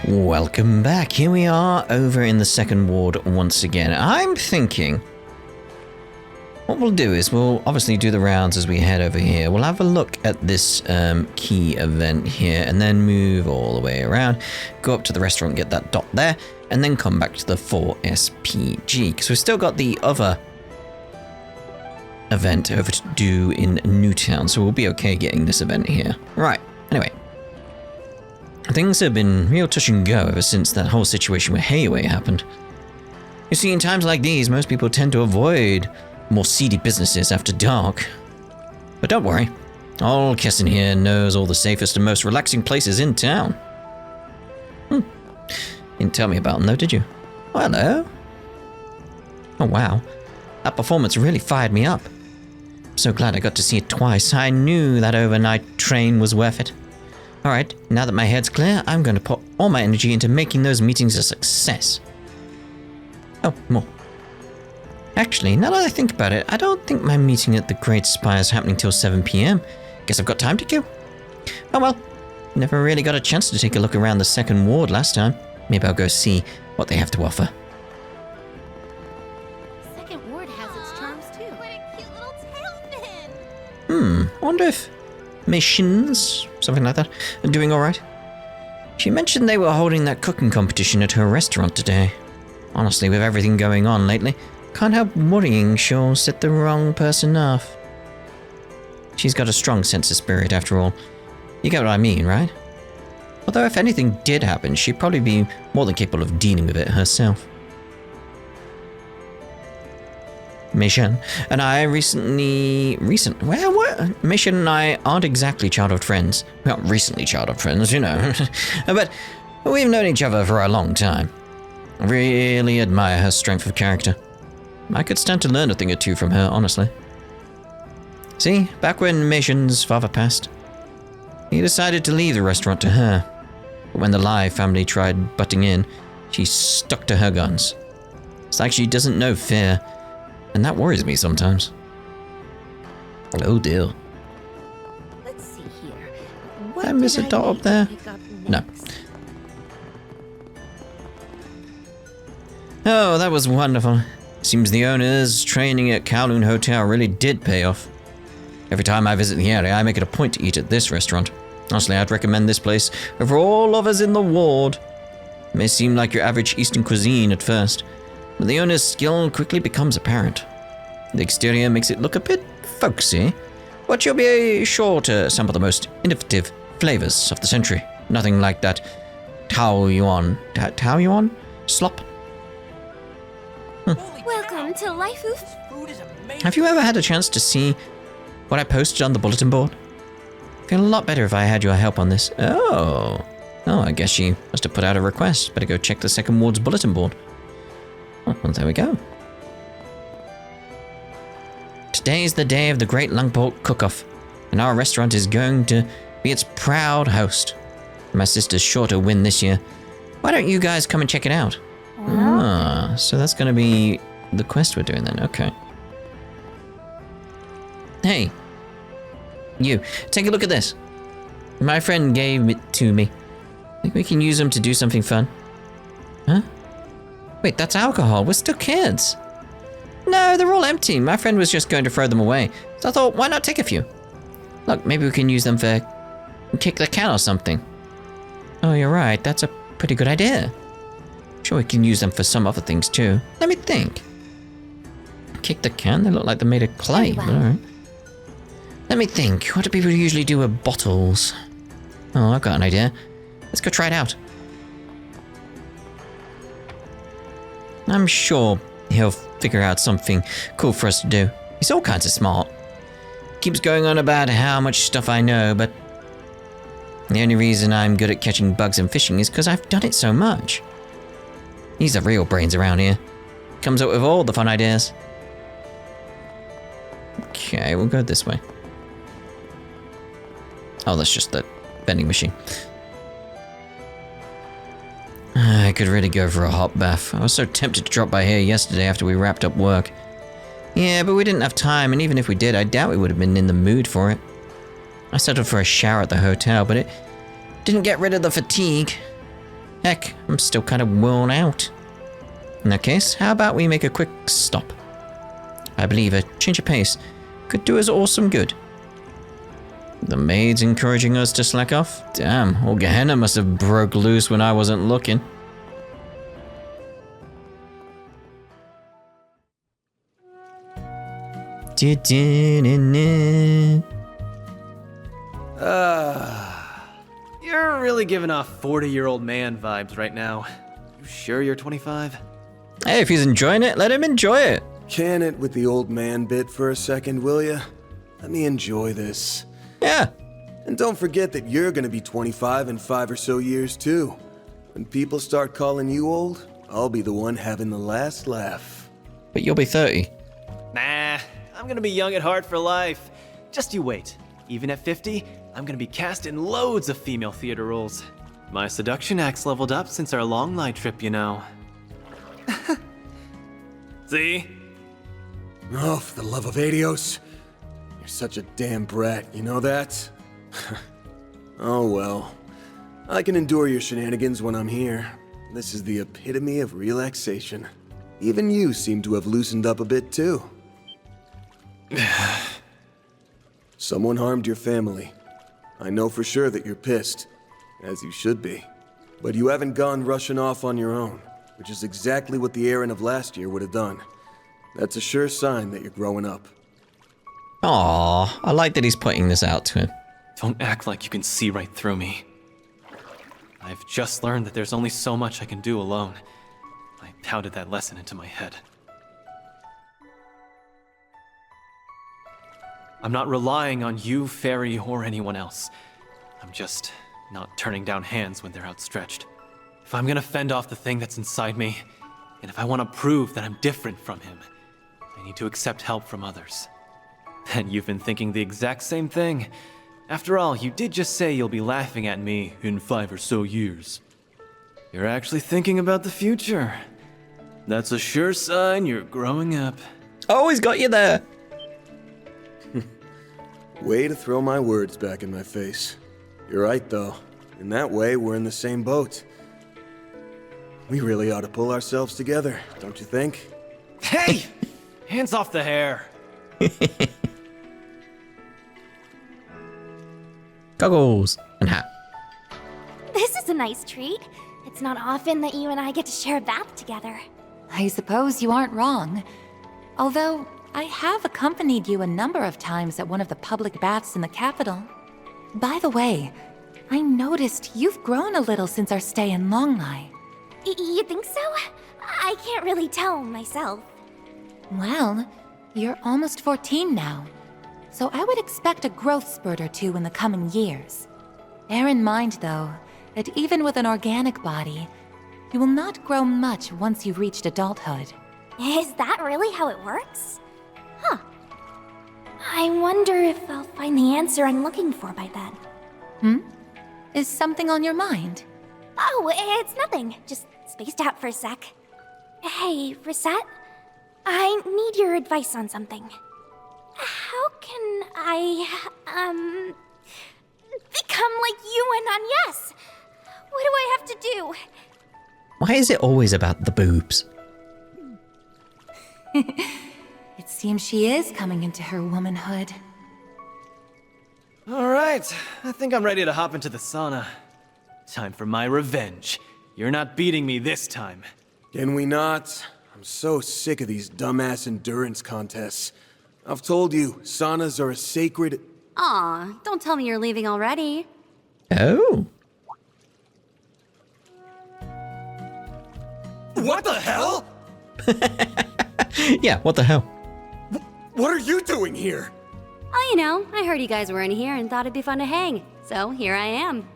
Welcome back. Here we are over in the second ward once again. I'm thinking what we'll do is we'll obviously do the rounds as we head over here. We'll have a look at this key event here and then move all the way around, go up to the restaurant, get that dot there, and then come back to the 4SPG because we've still got the other event over to do in Newtown, so we'll be okay getting this event here. Right, anyway. Things have been real touch and go ever since that whole situation with Hayway happened. You see, in times like these, most people tend to avoid more seedy businesses after dark. But don't worry, all Kessin here knows all the safest and most relaxing places in town. Didn't tell me about them though, did you? Oh, hello. Oh wow, that performance really fired me up. I'm so glad I got to see it twice. I knew that overnight train was worth it. Alright, now that my head's clear, I'm going to put all my energy into making those meetings a success. Oh, more. Actually, now that I think about it, I don't think my meeting at the Great Spire is happening till 7 PM. Guess I've got time to kill. Oh well, never really got a chance to take a look around the second ward last time. Maybe I'll go see what they have to offer. Second ward has its charms too. What a cute little tail fin! I wonder if missions, something like that, are doing alright. She mentioned they were holding that cooking competition at her restaurant today. Honestly, with everything going on lately, can't help worrying she'll set the wrong person off. She's got a strong sense of spirit after all. You get what I mean, right? Although if anything did happen, she'd probably be more than capable of dealing with it herself. Mission and I Mission and I aren't exactly childhood friends. Well, recently childhood friends, you know. But we've known each other for a long time. I really admire her strength of character. I could stand to learn a thing or two from her, honestly. See, back when Mission's father passed, he decided to leave the restaurant to her. But when the Lai family tried butting in, she stuck to her guns. It's like she doesn't know fear. And that worries me sometimes. Oh dear. Let's see here. Did I miss a dot up there? No. Oh, that was wonderful. Seems the owner's training at Kowloon Hotel really did pay off. Every time I visit the area, I make it a point to eat at this restaurant. Honestly, I'd recommend this place over all others in the ward. It may seem like your average Eastern cuisine at first, but the owner's skill quickly becomes apparent. The exterior makes it look a bit folksy, but you'll be sure to sample the most innovative flavors of the century. Nothing like that Taoyuan slop. Welcome to Life Oof. Have you ever had a chance to see what I posted on the bulletin board? I feel a lot better if I had your help on this. Oh, I guess she must have put out a request. Better go check the second ward's bulletin board. Oh, well, there we go. Today's the day of the great Langport Cook-Off, and our restaurant is going to be its proud host. My sister's sure to win this year. Why don't you guys come and check it out? So that's going to be the quest we're doing then. Okay. Hey, you, take a look at this. My friend gave it to me. Think we can use them to do something fun? Huh? Wait, that's alcohol. We're still kids. No, they're all empty. My friend was just going to throw them away. So I thought, why not take a few? Look, maybe we can use them for kick the can or something. Oh, you're right. That's a pretty good idea. Sure, we can use them for some other things too. Let me think. Kick the can? They look like they're made of clay. All right. Let me think. What do people usually do with bottles? Oh, I've got an idea. Let's go try it out. I'm sure he'll figure out something cool for us to do. He's all kinds of smart. Keeps going on about how much stuff I know, but the only reason I'm good at catching bugs and fishing is because I've done it so much. He's the real brains around here. Comes up with all the fun ideas. Okay, we'll go this way. Oh, that's just the vending machine. I could really go for a hot bath. I was so tempted to drop by here yesterday after we wrapped up work. Yeah, but we didn't have time, and even if we did, I doubt we would have been in the mood for it. I settled for a shower at the hotel, but it didn't get rid of the fatigue. Heck, I'm still kind of worn out. In that case, how about we make a quick stop? I believe a change of pace could do us all some good. The maid's encouraging us to slack off? Damn, old Gehenna must have broke loose when I wasn't looking. You're really giving off 40-year-old man vibes right now. You sure you're 25? Hey, if he's enjoying it, let him enjoy it. Can it with the old man bit for a second, will ya? Let me enjoy this. Yeah. And don't forget that you're gonna be 25 in 5 or so years too. When people start calling you old, I'll be the one having the last laugh. But you'll be 30. Nah, I'm gonna be young at heart for life. Just you wait. Even at 50, I'm gonna be cast in loads of female theater roles. My seduction act's leveled up since our long lie trip, you know. See? Oh, for the love of Adios. You're such a damn brat, you know that? Oh well. I can endure your shenanigans when I'm here. This is the epitome of relaxation. Even you seem to have loosened up a bit too. Someone harmed your family. I know for sure that you're pissed, as you should be. But you haven't gone rushing off on your own, which is exactly what the Aaron of last year would have done. That's a sure sign that you're growing up. Aww, I like that he's pointing this out to him. Don't act like you can see right through me. I've just learned that there's only so much I can do alone. I pounded that lesson into my head. I'm not relying on you, Fairy, or anyone else. I'm just not turning down hands when they're outstretched. If I'm gonna fend off the thing that's inside me, and if I want to prove that I'm different from him, I need to accept help from others. And you've been thinking the exact same thing. After all, you did just say you'll be laughing at me in 5 or so years. You're actually thinking about the future. That's a sure sign you're growing up. Oh, he's got you there. Way to throw my words back in my face. You're right, though. In that way, we're in the same boat. We really ought to pull ourselves together, don't you think? Hey! Hands off the hair. Goggles and hat. This is a nice treat. It's not often that you and I get to share a bath together. I suppose you aren't wrong. Although, I have accompanied you a number of times at one of the public baths in the capital. By the way, I noticed you've grown a little since our stay in Longlai. You think so? I can't really tell myself. Well, you're almost 14 now, so I would expect a growth spurt or two in the coming years. Bear in mind, though, that even with an organic body, you will not grow much once you've reached adulthood. Is that really how it works? Huh. I wonder if I'll find the answer I'm looking for by then. Is something on your mind? Oh, it's nothing. Just spaced out for a sec. Hey, Rosette? I need your advice on something. How can I, become like you and Agnes? What do I have to do? Why is it always about the boobs? It seems she is coming into her womanhood. Alright, I think I'm ready to hop into the sauna. Time for my revenge. You're not beating me this time. Can we not? I'm so sick of these dumbass endurance contests. I've told you, saunas are a sacred... Aw, don't tell me you're leaving already. Oh. What the hell? Yeah, what the hell? What are you doing here? Oh, you know, I heard you guys were in here and thought it'd be fun to hang. So here I am.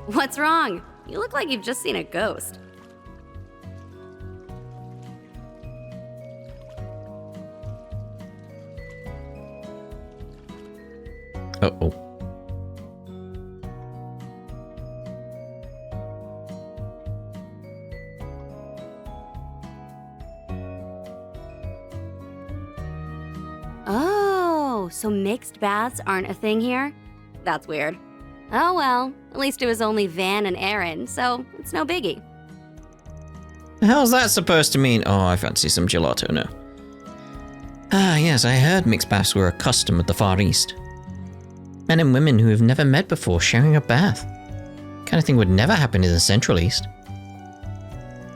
What's wrong? You look like you've just seen a ghost. Uh-oh. Oh, so mixed baths aren't a thing here? That's weird. Oh well, at least it was only Van and Aaron, so it's no biggie. How's that supposed to mean? Oh, I fancy some gelato now. Ah, yes, I heard mixed baths were a custom at the Far East. Men and women who have never met before sharing a bath. Kind of thing would never happen in the Central East.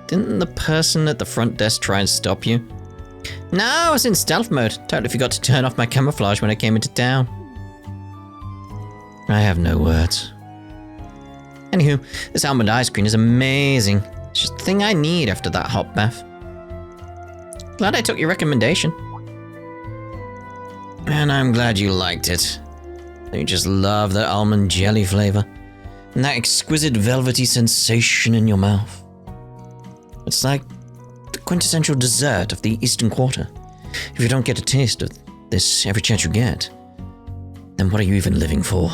Didn't the person at the front desk try and stop you? No, I was in stealth mode. Totally forgot to turn off my camouflage when I came into town. I have no words. Anywho, this almond ice cream is amazing. It's just the thing I need after that hot bath. Glad I took your recommendation. And I'm glad you liked it. You just love the almond jelly flavor. And that exquisite velvety sensation in your mouth. It's like the quintessential dessert of the Eastern Quarter. If you don't get a taste of this every chance you get, then what are you even living for?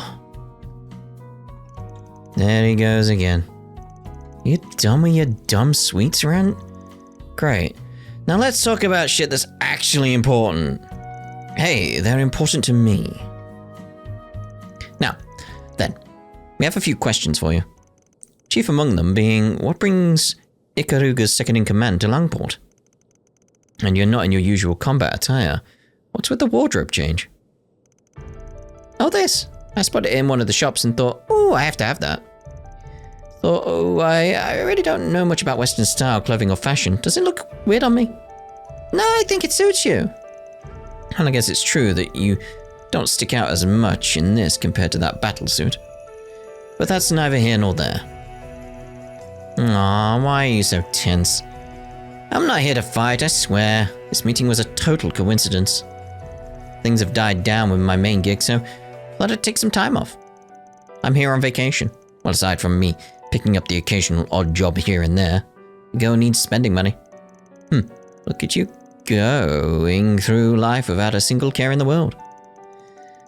There he goes again. You done with your dumb sweets, Rant? Great. Now let's talk about shit that's actually important. Hey, they're important to me. Now, then, we have a few questions for you. Chief among them being, what brings Ikaruga's second-in-command to Langport? And you're not in your usual combat attire. What's with the wardrobe change? Oh, this. I spotted it in one of the shops and thought, oh, I have to have that. Thought, oh, I really don't know much about Western style clothing or fashion. Does it look weird on me? No, I think it suits you. And I guess it's true that you don't stick out as much in this compared to that battlesuit. But that's neither here nor there. Aw, why are you so tense? I'm not here to fight, I swear. This meeting was a total coincidence. Things have died down with my main gig, so let it take some time off. I'm here on vacation. Well, aside from me picking up the occasional odd job here and there, the girl needs spending money. Look at you going through life without a single care in the world.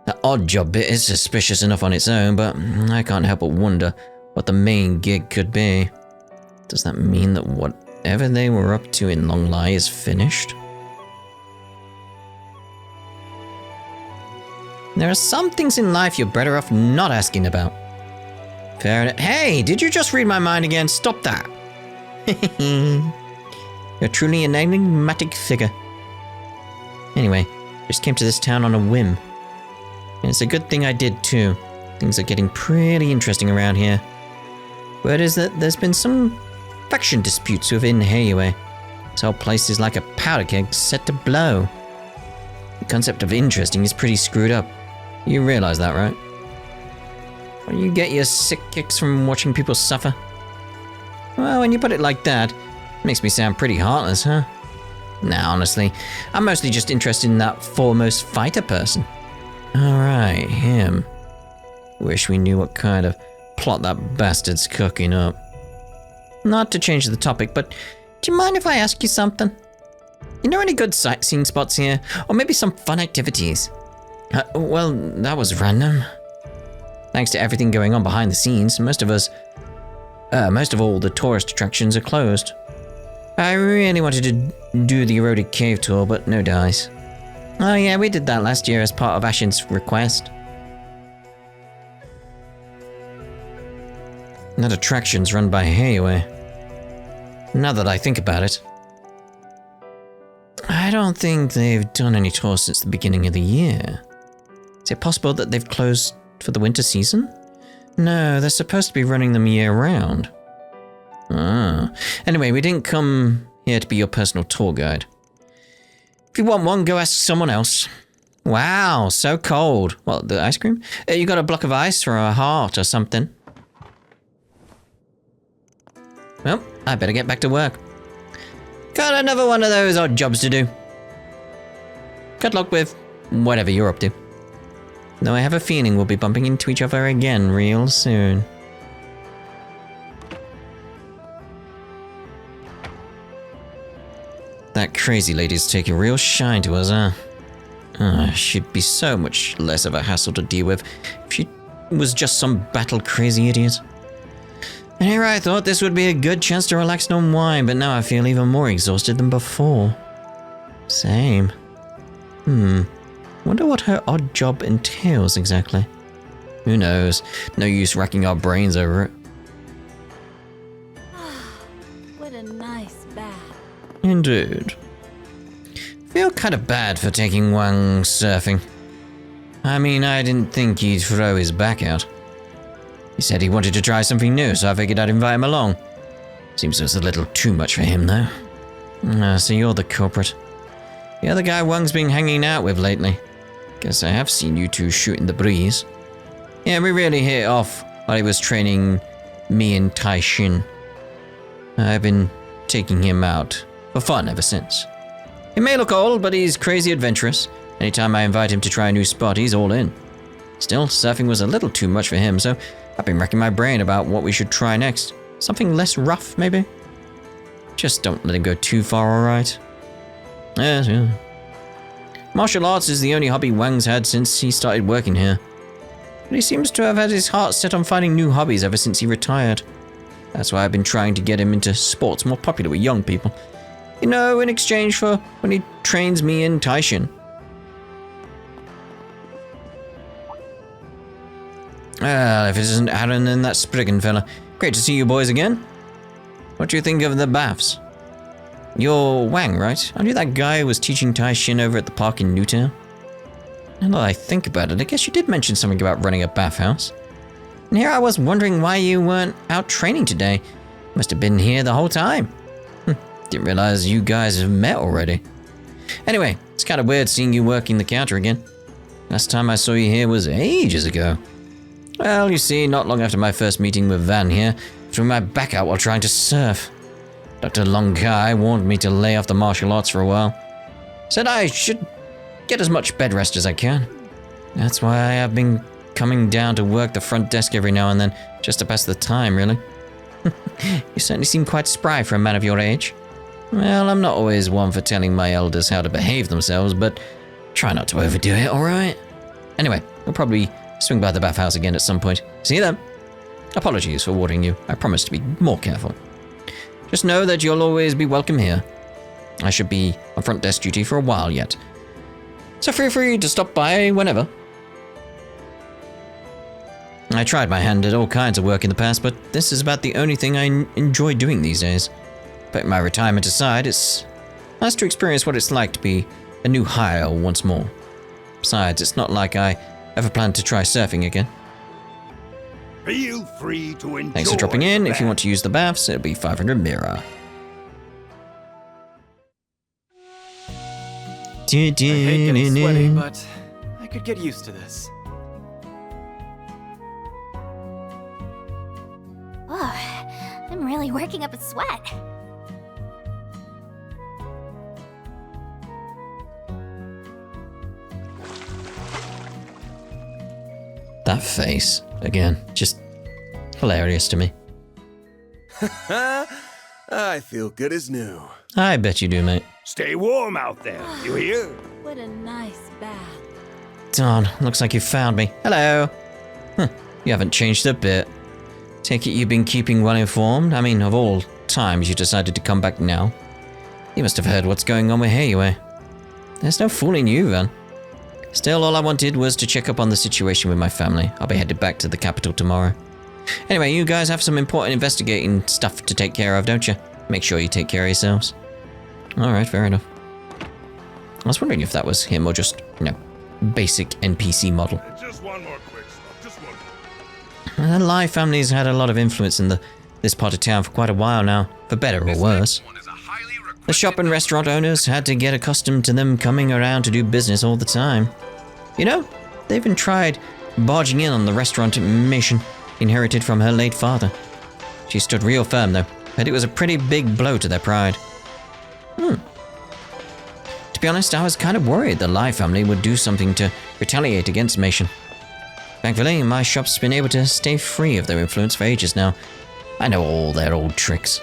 The odd job bit is suspicious enough on its own, but I can't help but wonder what the main gig could be. Does that mean that whatever they were up to in Long Lie is finished? There are some things in life you're better off not asking about. Fair enough. Hey, did you just read my mind again? Stop that. You're truly an enigmatic figure. Anyway, just came to this town on a whim. And it's a good thing I did too. Things are getting pretty interesting around here. Word is that there's been some faction disputes within Heiue. This whole place is like a powder keg set to blow. The concept of interesting is pretty screwed up. You realize that, right? Or you get your sick kicks from watching people suffer? Well, when you put it like that, it makes me sound pretty heartless, huh? Nah, honestly, I'm mostly just interested in that foremost fighter person. Alright, him. Wish we knew what kind of plot that bastard's cooking up. Not to change the topic, but do you mind if I ask you something? You know any good sightseeing spots here? Or maybe some fun activities? Well, that was random. Thanks to everything going on behind the scenes, most of all the tourist attractions are closed. I really wanted to do the eroded cave tour, but no dice. Oh yeah, we did that last year as part of Ashen's request. That attraction's run by Heiue. Now that I think about it, I don't think they've done any tours since the beginning of the year. Is it possible that they've closed for the winter season? No, they're supposed to be running them year-round. Anyway, we didn't come here to be your personal tour guide. If you want one, go ask someone else. Wow, so cold. What, the ice cream? You got a block of ice or a heart or something? Well, I better get back to work. Got another one of those odd jobs to do. Good luck with whatever you're up to. Though I have a feeling we'll be bumping into each other again real soon. That crazy lady's taking real shine to us, huh? She'd be so much less of a hassle to deal with if she was just some battle-crazy idiot. And here I thought this would be a good chance to relax and unwind, but now I feel even more exhausted than before. Same. Wonder what her odd job entails exactly. Who knows? No use racking our brains over it. What a nice bath. Indeed. Feel kind of bad for taking Wang surfing. I mean, I didn't think he'd throw his back out. He said he wanted to try something new, so I figured I'd invite him along. Seems it was a little too much for him, though. So you're the culprit. The other guy Wang's been hanging out with lately. Guess I have seen you two shooting the breeze. Yeah, we really hit it off while he was training me and Tai Shin. I've been taking him out for fun ever since. He may look old, but he's crazy adventurous. Anytime I invite him to try a new spot, he's all in. Still, surfing was a little too much for him, so I've been racking my brain about what we should try next. Something less rough, maybe? Just don't let him go too far, alright? Yes, yeah. Martial arts is the only hobby Wang's had since he started working here. But he seems to have had his heart set on finding new hobbies ever since he retired. That's why I've been trying to get him into sports more popular with young people. You know, in exchange for when he trains me in Tai Shin. Well, if it isn't Aaron and that Spriggan fella. Great to see you boys again. What do you think of the baths? You're Wang, right? Aren't you that guy who was teaching Tai Shin over at the park in Newtown? Now that I think about it, I guess you did mention something about running a bathhouse. And here I was wondering why you weren't out training today. Must have been here the whole time. Didn't realize you guys have met already. Anyway, it's kind of weird seeing you working the counter again. Last time I saw you here was ages ago. Well, you see, not long after my first meeting with Van here, I threw my back out while trying to surf. Dr. Long Kai warned me to lay off the martial arts for a while. Said I should get as much bed rest as I can. That's why I have been coming down to work the front desk every now and then, just to pass the time, really. You certainly seem quite spry for a man of your age. Well, I'm not always one for telling my elders how to behave themselves, but try not to overdo it, alright? Anyway, we'll probably swing by the bathhouse again at some point. See you then. Apologies for warning you. I promise to be more careful. Just know that you'll always be welcome here. I should be on front desk duty for a while yet. So feel free to stop by whenever. I tried my hand at all kinds of work in the past, but this is about the only thing I enjoy doing these days. Putting my retirement aside, it's nice to experience what it's like to be a new hire once more. Besides, it's not like I ever plan to try surfing again. Feel free to enjoy. Thanks for dropping in. If you want to use the baths, it'll be 500 mira. I hate getting sweaty, but I could get used to this. Oh, I'm really working up a sweat. That face, again, just hilarious to me. I feel good as new. I bet you do, mate. Stay warm out there, you hear? What a nice bath. Darn, looks like you found me. Hello. Huh, you haven't changed a bit. Take it you've been keeping well informed? I mean, of all times you decided to come back now. You must have heard what's going on with Heiue. There's no fooling you, Van. Still, all I wanted was to check up on the situation with my family. I'll be headed back to the capital tomorrow. Anyway, you guys have some important investigating stuff to take care of, don't you? Make sure you take care of yourselves. Alright, fair enough. I was wondering if that was him or just, you know, basic NPC model. Just one more quick stop, just one more. The Lai family's had a lot of influence in this part of town for quite a while now, for better or worse. The shop and restaurant owners had to get accustomed to them coming around to do business all the time. You know, they even tried barging in on the restaurant mission inherited from her late father. She stood real firm though, but it was a pretty big blow to their pride. To be honest, I was kind of worried the Lai family would do something to retaliate against Meishin. Thankfully, my shop's been able to stay free of their influence for ages now. I know all their old tricks.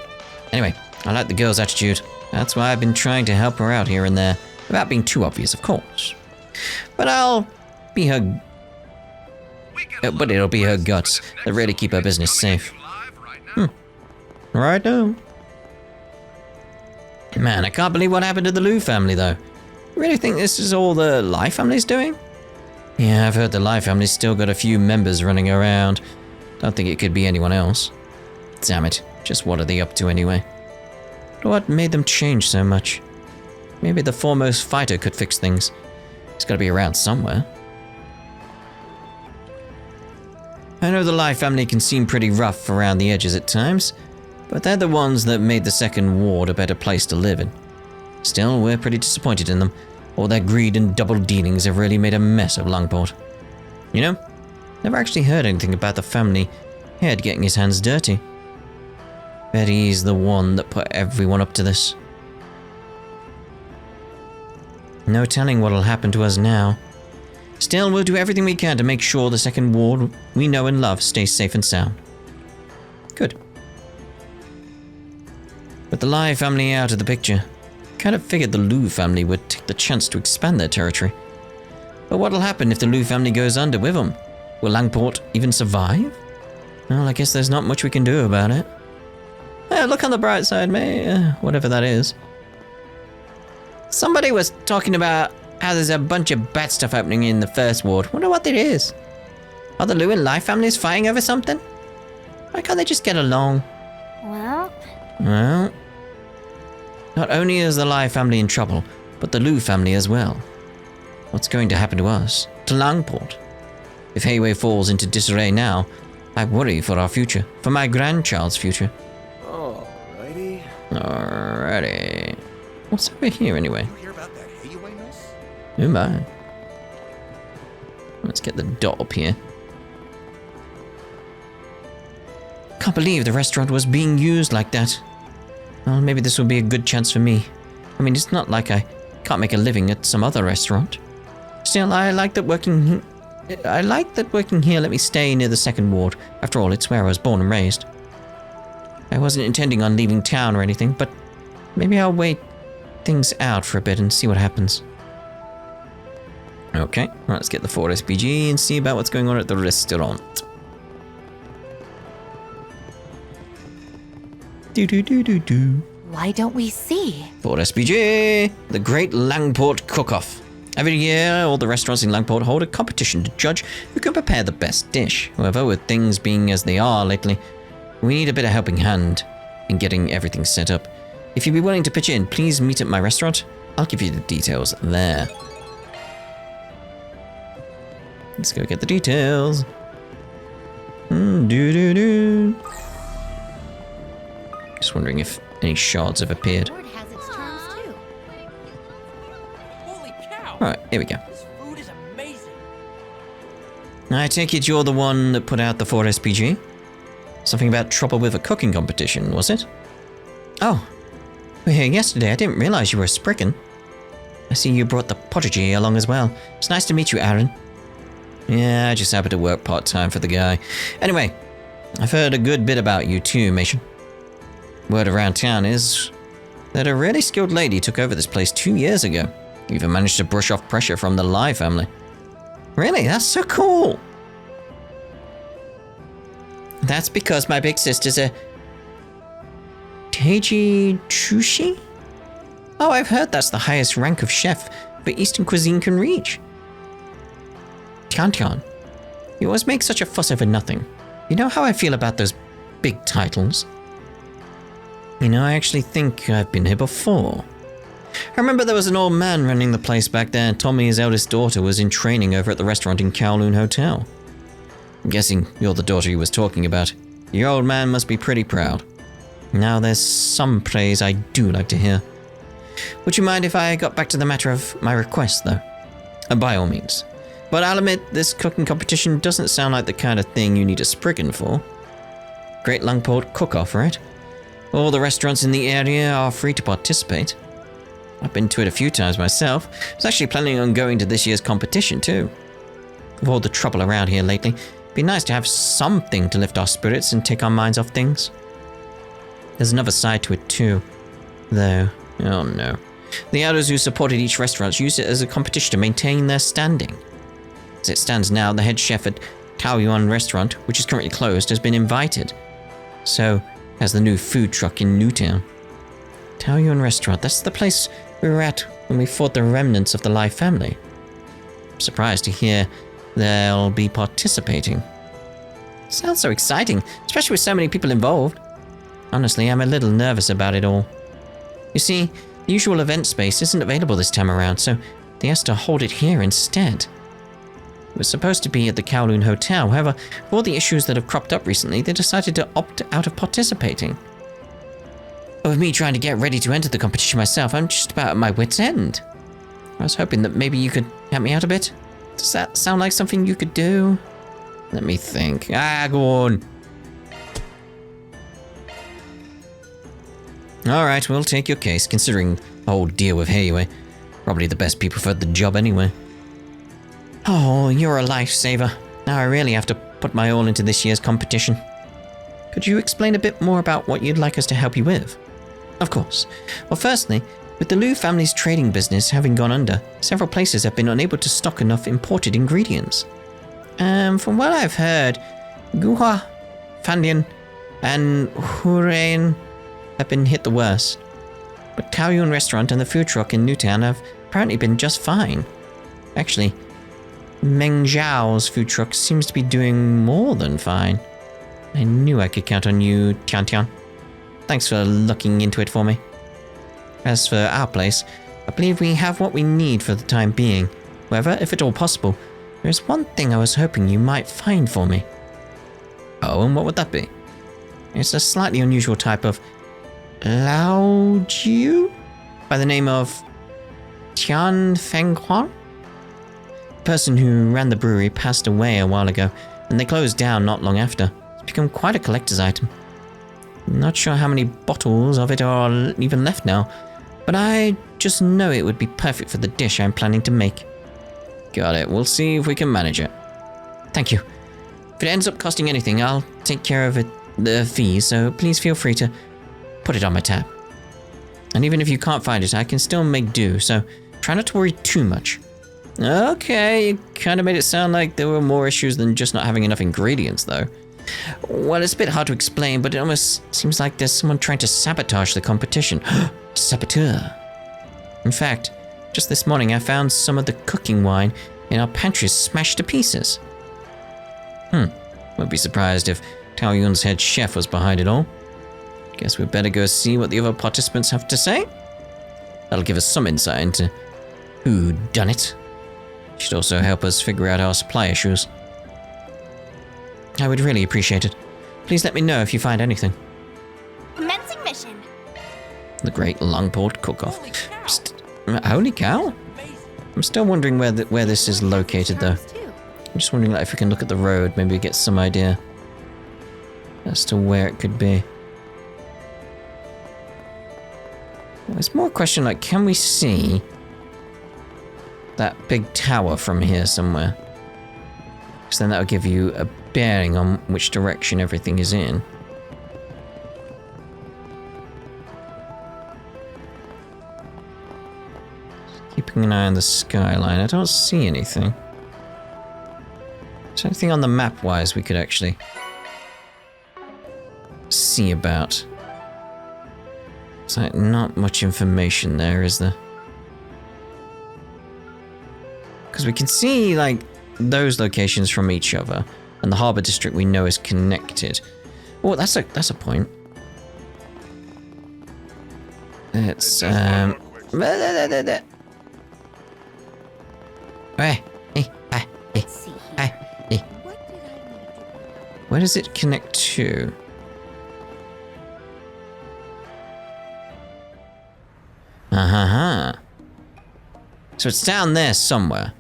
Anyway, I like the girl's attitude. That's why I've been trying to help her out here and there, without being too obvious, of course. But I'll be her... but it'll be her guts that really keep her business safe. Right now. Man, I can't believe what happened to the Liu family, though. You really think this is all the Lai family's doing? Yeah, I've heard the Lai family's still got a few members running around. Don't think it could be anyone else. Damn it, just what are they up to anyway? What made them change so much? Maybe the foremost fighter could fix things. He's gotta be around somewhere. I know the Lai family can seem pretty rough around the edges at times, but they're the ones that made the Second Ward a better place to live in. Still, we're pretty disappointed in them. All their greed and double dealings have really made a mess of Langport. You know, never actually heard anything about the family head getting his hands dirty. Bet he's the one that put everyone up to this. No telling what'll happen to us now. Still, we'll do everything we can to make sure the Second Ward we know and love stays safe and sound. Good. With the Lai family out of the picture, kind of figured the Lu family would take the chance to expand their territory. But what'll happen if the Lu family goes under with them? Will Langport even survive? Well, I guess there's not much we can do about it. Look on the bright side, mate. Whatever that is. Somebody was talking about how there's a bunch of bad stuff happening in the First Ward. Wonder what it is. Are the Lu and Lai families fighting over something? Why can't they just get along? Well, not only is the Lai family in trouble, but the Lu family as well. What's going to happen to us? To Langport? If Heiwei falls into disarray now, I worry for our future. For my grandchild's future. Alrighty. What's over here anyway? You hear about that Heiwei mess? Oh my. Let's get the dot up here. Can't believe the restaurant was being used like that. Well, maybe this will be a good chance for me. I mean, it's not like I can't make a living at some other restaurant. Still, I like that working here let me stay near the Second Ward. After all, it's where I was born and raised. I wasn't intending on leaving town or anything, but maybe I'll wait things out for a bit and see what happens. Okay, let's get the Ford SPG and see about what's going on at the restaurant. Why don't we see? Ford SPG, the Great Langport Cook-Off. Every year, all the restaurants in Langport hold a competition to judge who can prepare the best dish. However, with things being as they are lately, we need a bit of helping hand in getting everything set up. If you'd be willing to pitch in, please meet at my restaurant. I'll give you the details there. Let's go get the details. Just wondering if any shards have appeared. Has its charms too. Holy cow! Alright, here we go. This food is amazing. I take it you're the one that put out the 4 SPG? Something about trouble with a cooking competition, was it? Oh, we were here yesterday. I didn't realize you were a Spriggan. I see you brought the prodigy along as well. It's nice to meet you, Aaron. Yeah, I just happened to work part-time for the guy. Anyway, I've heard a good bit about you too, Mason. Word around town is that a really skilled lady took over this place 2 years ago. Even managed to brush off pressure from the Lai family. Really? That's so cool! That's because my big sister's a Teiji Chushi? Oh, I've heard that's the highest rank of chef that Eastern cuisine can reach. Tian, you always make such a fuss over nothing. You know how I feel about those big titles? You know, I actually think I've been here before. I remember there was an old man running the place back there and told me his eldest daughter was in training over at the restaurant in Kowloon Hotel. I'm guessing you're the daughter he was talking about. Your old man must be pretty proud. Now, there's some praise I do like to hear. Would you mind if I got back to the matter of my request, though? By all means. But I'll admit, this cooking competition doesn't sound like the kind of thing you need a Spriggan for. Great Langport Cook-Off, right? All the restaurants in the area are free to participate. I've been to it a few times myself. I was actually planning on going to this year's competition, too. With all the trouble around here lately, it'd be nice to have something to lift our spirits and take our minds off things. There's another side to it, too. Though, oh no. The elders who supported each restaurant used it as a competition to maintain their standing. As it stands now, the head chef at Taoyuan restaurant, which is currently closed, has been invited. So has the new food truck in Newtown. Taoyuan restaurant, that's the place we were at when we fought the remnants of the Lai family. I'm surprised to hear they'll be participating. Sounds so exciting, especially with so many people involved. Honestly, I'm a little nervous about it all. You see, the usual event space isn't available this time around, so they asked to hold it here instead. It was supposed to be at the Kowloon Hotel, however, with all the issues that have cropped up recently, they decided to opt out of participating. With me trying to get ready to enter the competition myself, I'm just about at my wit's end. I was hoping that maybe you could help me out a bit. Does that sound like something you could do? Let me think. Go on. Alright, we'll take your case, considering the whole deal with Heiwei. Probably the best people for the job anyway. Oh, you're a lifesaver. Now I really have to put my all into this year's competition. Could you explain a bit more about what you'd like us to help you with? Of course. Well, firstly, with the Liu family's trading business having gone under, several places have been unable to stock enough imported ingredients. From what I've heard, Guhua, Fandian, and Hurein have been hit the worst. But Taoyuan Restaurant and the food truck in Newtown have apparently been just fine. Actually, Meng Zhao's food truck seems to be doing more than fine. I knew I could count on you, Tian Tian. Thanks for looking into it for me. As for our place, I believe we have what we need for the time being. However, if at all possible, there is one thing I was hoping you might find for me. Oh, and what would that be? It's a slightly unusual type of Lao Jiu by the name of Tian Fenghuang. The person who ran the brewery passed away a while ago, and they closed down not long after. It's become quite a collector's item. Not sure how many bottles of it are even left now, but I just know it would be perfect for the dish I'm planning to make. Got it. We'll see if we can manage it. Thank you. If it ends up costing anything, I'll take care of it, the fees, so please feel free to put it on my tab. And even if you can't find it, I can still make do, so try not to worry too much. Okay, you kind of made it sound like there were more issues than just not having enough ingredients, though. Well, it's a bit hard to explain, but it almost seems like there's someone trying to sabotage the competition. Saboteur. In fact, just this morning I found some of the cooking wine in our pantries smashed to pieces. Wouldn't be surprised if Taoyun's head chef was behind it all. Guess we'd better go see what the other participants have to say. That'll give us some insight into who done it. Should also help us figure out our supply issues. I would really appreciate it. Please let me know if you find anything. Commencing mission. The great Langport Cook-Off. Holy cow! I'm still wondering where this is located, though. I'm just wondering if we can look at the road, maybe get some idea as to where it could be. Well, it's more a question like, can we see that big tower from here somewhere? Because then that will give you a bearing on which direction everything is in. Keeping an eye on the skyline, I don't see anything. Is there anything on the map-wise we could actually see about? It's like not much information there, is there? Because we can see, like, those locations from each other, and the harbour district we know is connected. Oh, that's a point. It's where does it connect to? So it's down there somewhere.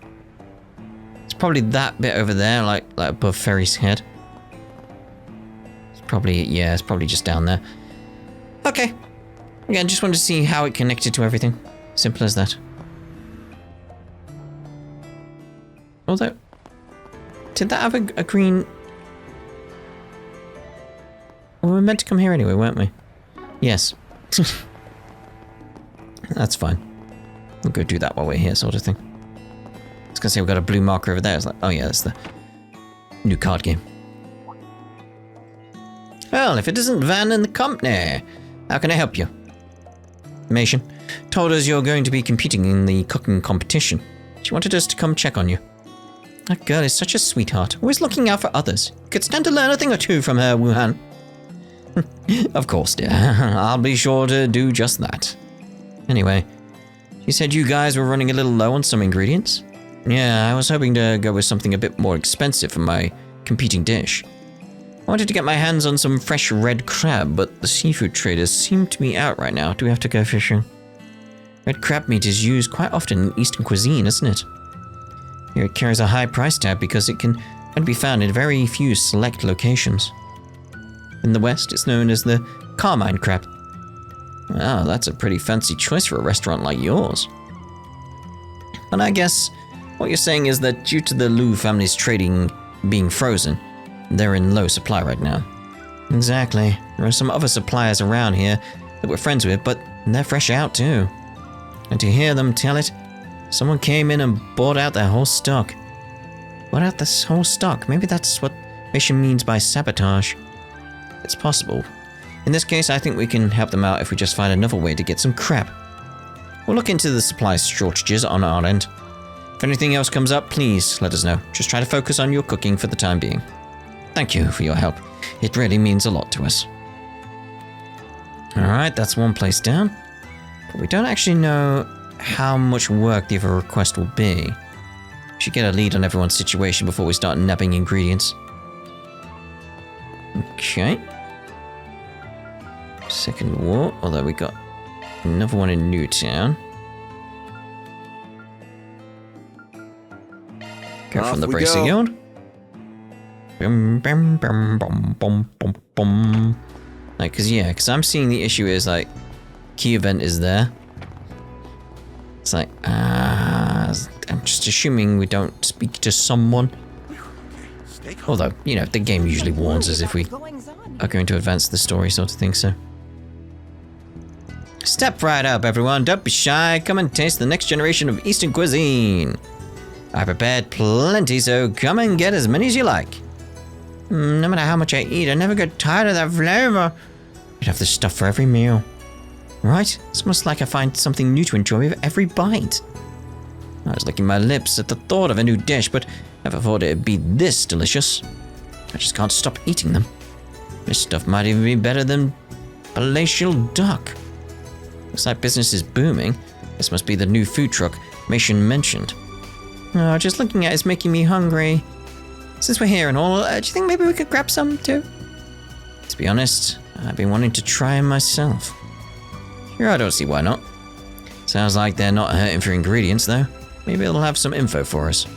It's probably that bit over there, like above Ferry's head. It's probably, yeah, it's probably just down there. Okay. Again, just wanted to see how it connected to everything. Simple as that. Although, did that have a green... Well, we were meant to come here anyway, weren't we? Yes. That's fine. We'll go do that while we're here, sort of thing. I was gonna say we've got a blue marker over there. It's like, oh yeah, that's the new card game. Well, if it isn't Van and the company, how can I help you? Mation told us you're going to be competing in the cooking competition. She wanted us to come check on you. That girl is such a sweetheart, always looking out for others. Could stand to learn a thing or two from her, Wuhan. Of course, dear. I'll be sure to do just that. Anyway, you said you guys were running a little low on some ingredients? Yeah, I was hoping to go with something a bit more expensive for my competing dish. I wanted to get my hands on some fresh red crab, but the seafood traders seem to be out right now. Do we have to go fishing? Red crab meat is used quite often in Eastern cuisine, isn't it? Here it carries a high price tag because it can only be found in very few select locations. In the West, it's known as the carmine crab. Wow, that's a pretty fancy choice for a restaurant like yours. But I guess what you're saying is that due to the Liu family's trading being frozen, they're in low supply right now. Exactly. There are some other suppliers around here that we're friends with, but they're fresh out too. And to hear them tell it, someone came in and bought out their whole stock. Bought out this whole stock? Maybe that's what Mission means by sabotage. It's possible. In this case, I think we can help them out if we just find another way to get some crab. We'll look into the supply shortages on our end. If anything else comes up, please let us know. Just try to focus on your cooking for the time being. Thank you for your help. It really means a lot to us. Alright, that's one place down. But we don't actually know how much work the other request will be. We should get a lead on everyone's situation before we start nabbing ingredients. Okay. Second war, although we got another one in Newtown. Go from the Bracing Guild. Like, because I'm seeing the issue is, like, key event is there. It's like, I'm just assuming we don't speak to someone. Although, you know, the game usually warns us if we are going to advance the story sort of thing, so. Step right up, everyone. Don't be shy. Come and taste the next generation of Eastern cuisine. I prepared plenty, so come and get as many as you like. No matter how much I eat, I never get tired of that flavor. I'd have this stuff for every meal. Right? It's almost like I find something new to enjoy with every bite. I was licking my lips at the thought of a new dish, but never thought it'd be this delicious. I just can't stop eating them. This stuff might even be better than palatial duck. Looks like business is booming. This must be the new food truck Mission mentioned. Oh, just looking at it is making me hungry. Since we're here and all, do you think maybe we could grab some too? To be honest, I've been wanting to try them myself. Sure, I don't see why not. Sounds like they're not hurting for ingredients though. Maybe they'll have some info for us.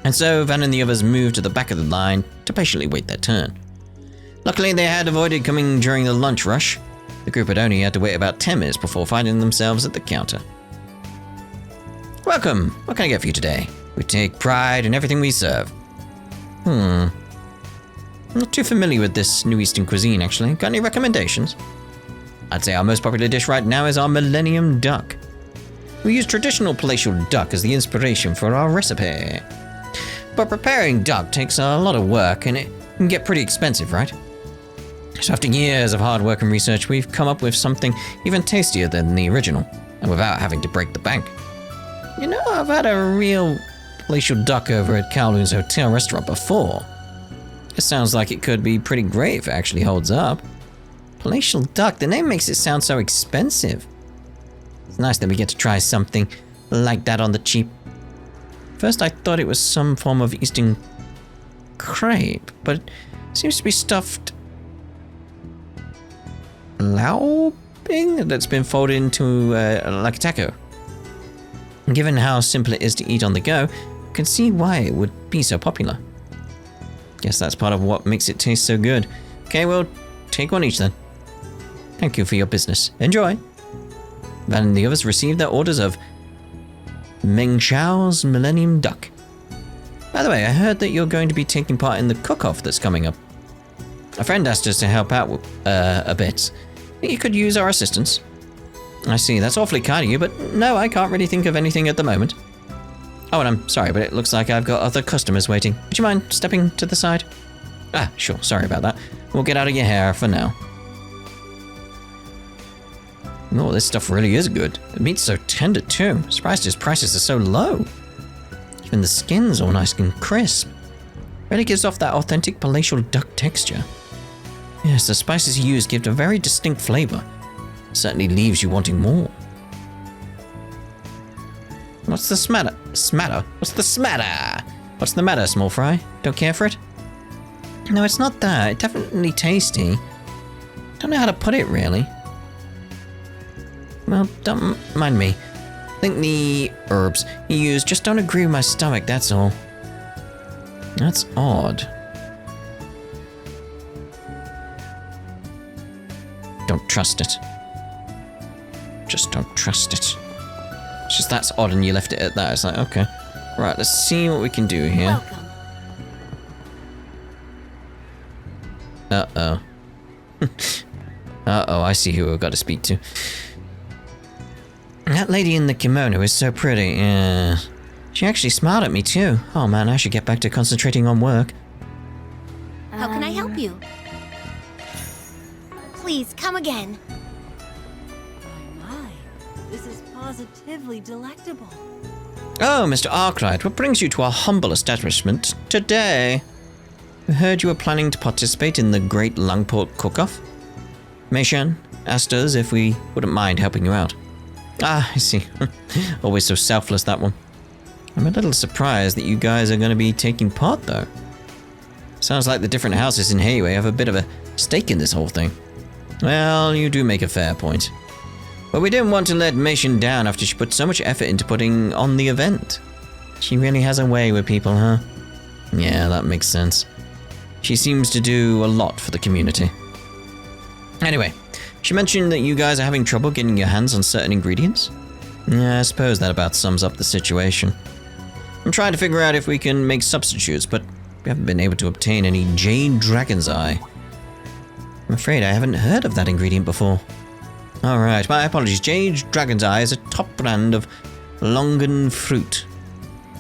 And so Van and the others moved to the back of the line to patiently wait their turn. Luckily, they had avoided coming during the lunch rush. The group had only had to wait about 10 minutes before finding themselves at the counter. Welcome! What can I get for you today? We take pride in everything we serve. I'm not too familiar with this new Eastern cuisine, actually. Got any recommendations? I'd say our most popular dish right now is our Millennium Duck. We use traditional palatial duck as the inspiration for our recipe. But preparing duck takes a lot of work and it can get pretty expensive, right? So after years of hard work and research, we've come up with something even tastier than the original, and without having to break the bank. You know, I've had a real palatial duck over at Kowloon's hotel restaurant before. It sounds like it could be pretty great if it actually holds up. Palatial duck, the name makes it sound so expensive. It's nice that we get to try something like that on the cheap. First I thought it was some form of Eastern crepe, but it seems to be stuffed laoping that's been folded into like a taco. Given how simple it is to eat on the go, I can see why it would be so popular. Guess that's part of what makes it taste so good. Okay, well, take one each then. Thank you for your business. Enjoy! Van and the others received their orders of Meng Shao's Millennium Duck. By the way, I heard that you're going to be taking part in the cook-off that's coming up. A friend asked us to help out a bit. Think you could use our assistance? I see, that's awfully kind of you, but no, I can't really think of anything at the moment. Oh, and I'm sorry, but it looks like I've got other customers waiting. Would you mind stepping to the side? Ah, sure, sorry about that. We'll get out of your hair for now. Oh, this stuff really is good. The meat's so tender too. Surprised his prices are so low. And the skin's all nice and crisp. Really gives off that authentic palatial duck texture. Yes, the spices he used give a very distinct flavor. Certainly leaves you wanting more. What's the smatter? Smatter? What's the smatter? What's the matter, small fry? Don't care for it? No, it's not that. It's definitely tasty. Don't know how to put it, really. Well, don't mind me. I think the herbs he used just don't agree with my stomach, that's all. That's odd. Don't trust it. Just don't trust it. It's just that's odd and you left it at that. It's like, okay. Right, let's see what we can do here. Welcome. Uh-oh. Uh-oh, I see who we've got to speak to. That lady in the kimono is so pretty, yeah. She actually smiled at me too. Oh man, I should get back to concentrating on work. How can I help you? Please, come again. My, this is positively delectable. Oh, Mr. Arkwright, what brings you to our humble establishment today? I heard you were planning to participate in the great Langport Cook-Off. Meishan asked us if we wouldn't mind helping you out. Ah, I see. Always so selfless, that one. I'm a little surprised that you guys are going to be taking part, though. Sounds like the different houses in Heiwei have a bit of a stake in this whole thing. Well, you do make a fair point. But we didn't want to let Meishan down after she put so much effort into putting on the event. She really has a way with people, huh? Yeah, that makes sense. She seems to do a lot for the community. Anyway, she mentioned that you guys are having trouble getting your hands on certain ingredients. Yeah, I suppose that about sums up the situation. I'm trying to figure out if we can make substitutes, but we haven't been able to obtain any Jade Dragon's Eye. I'm afraid I haven't heard of that ingredient before. Alright, my apologies. Jade Dragon's Eye is a top brand of Longan fruit.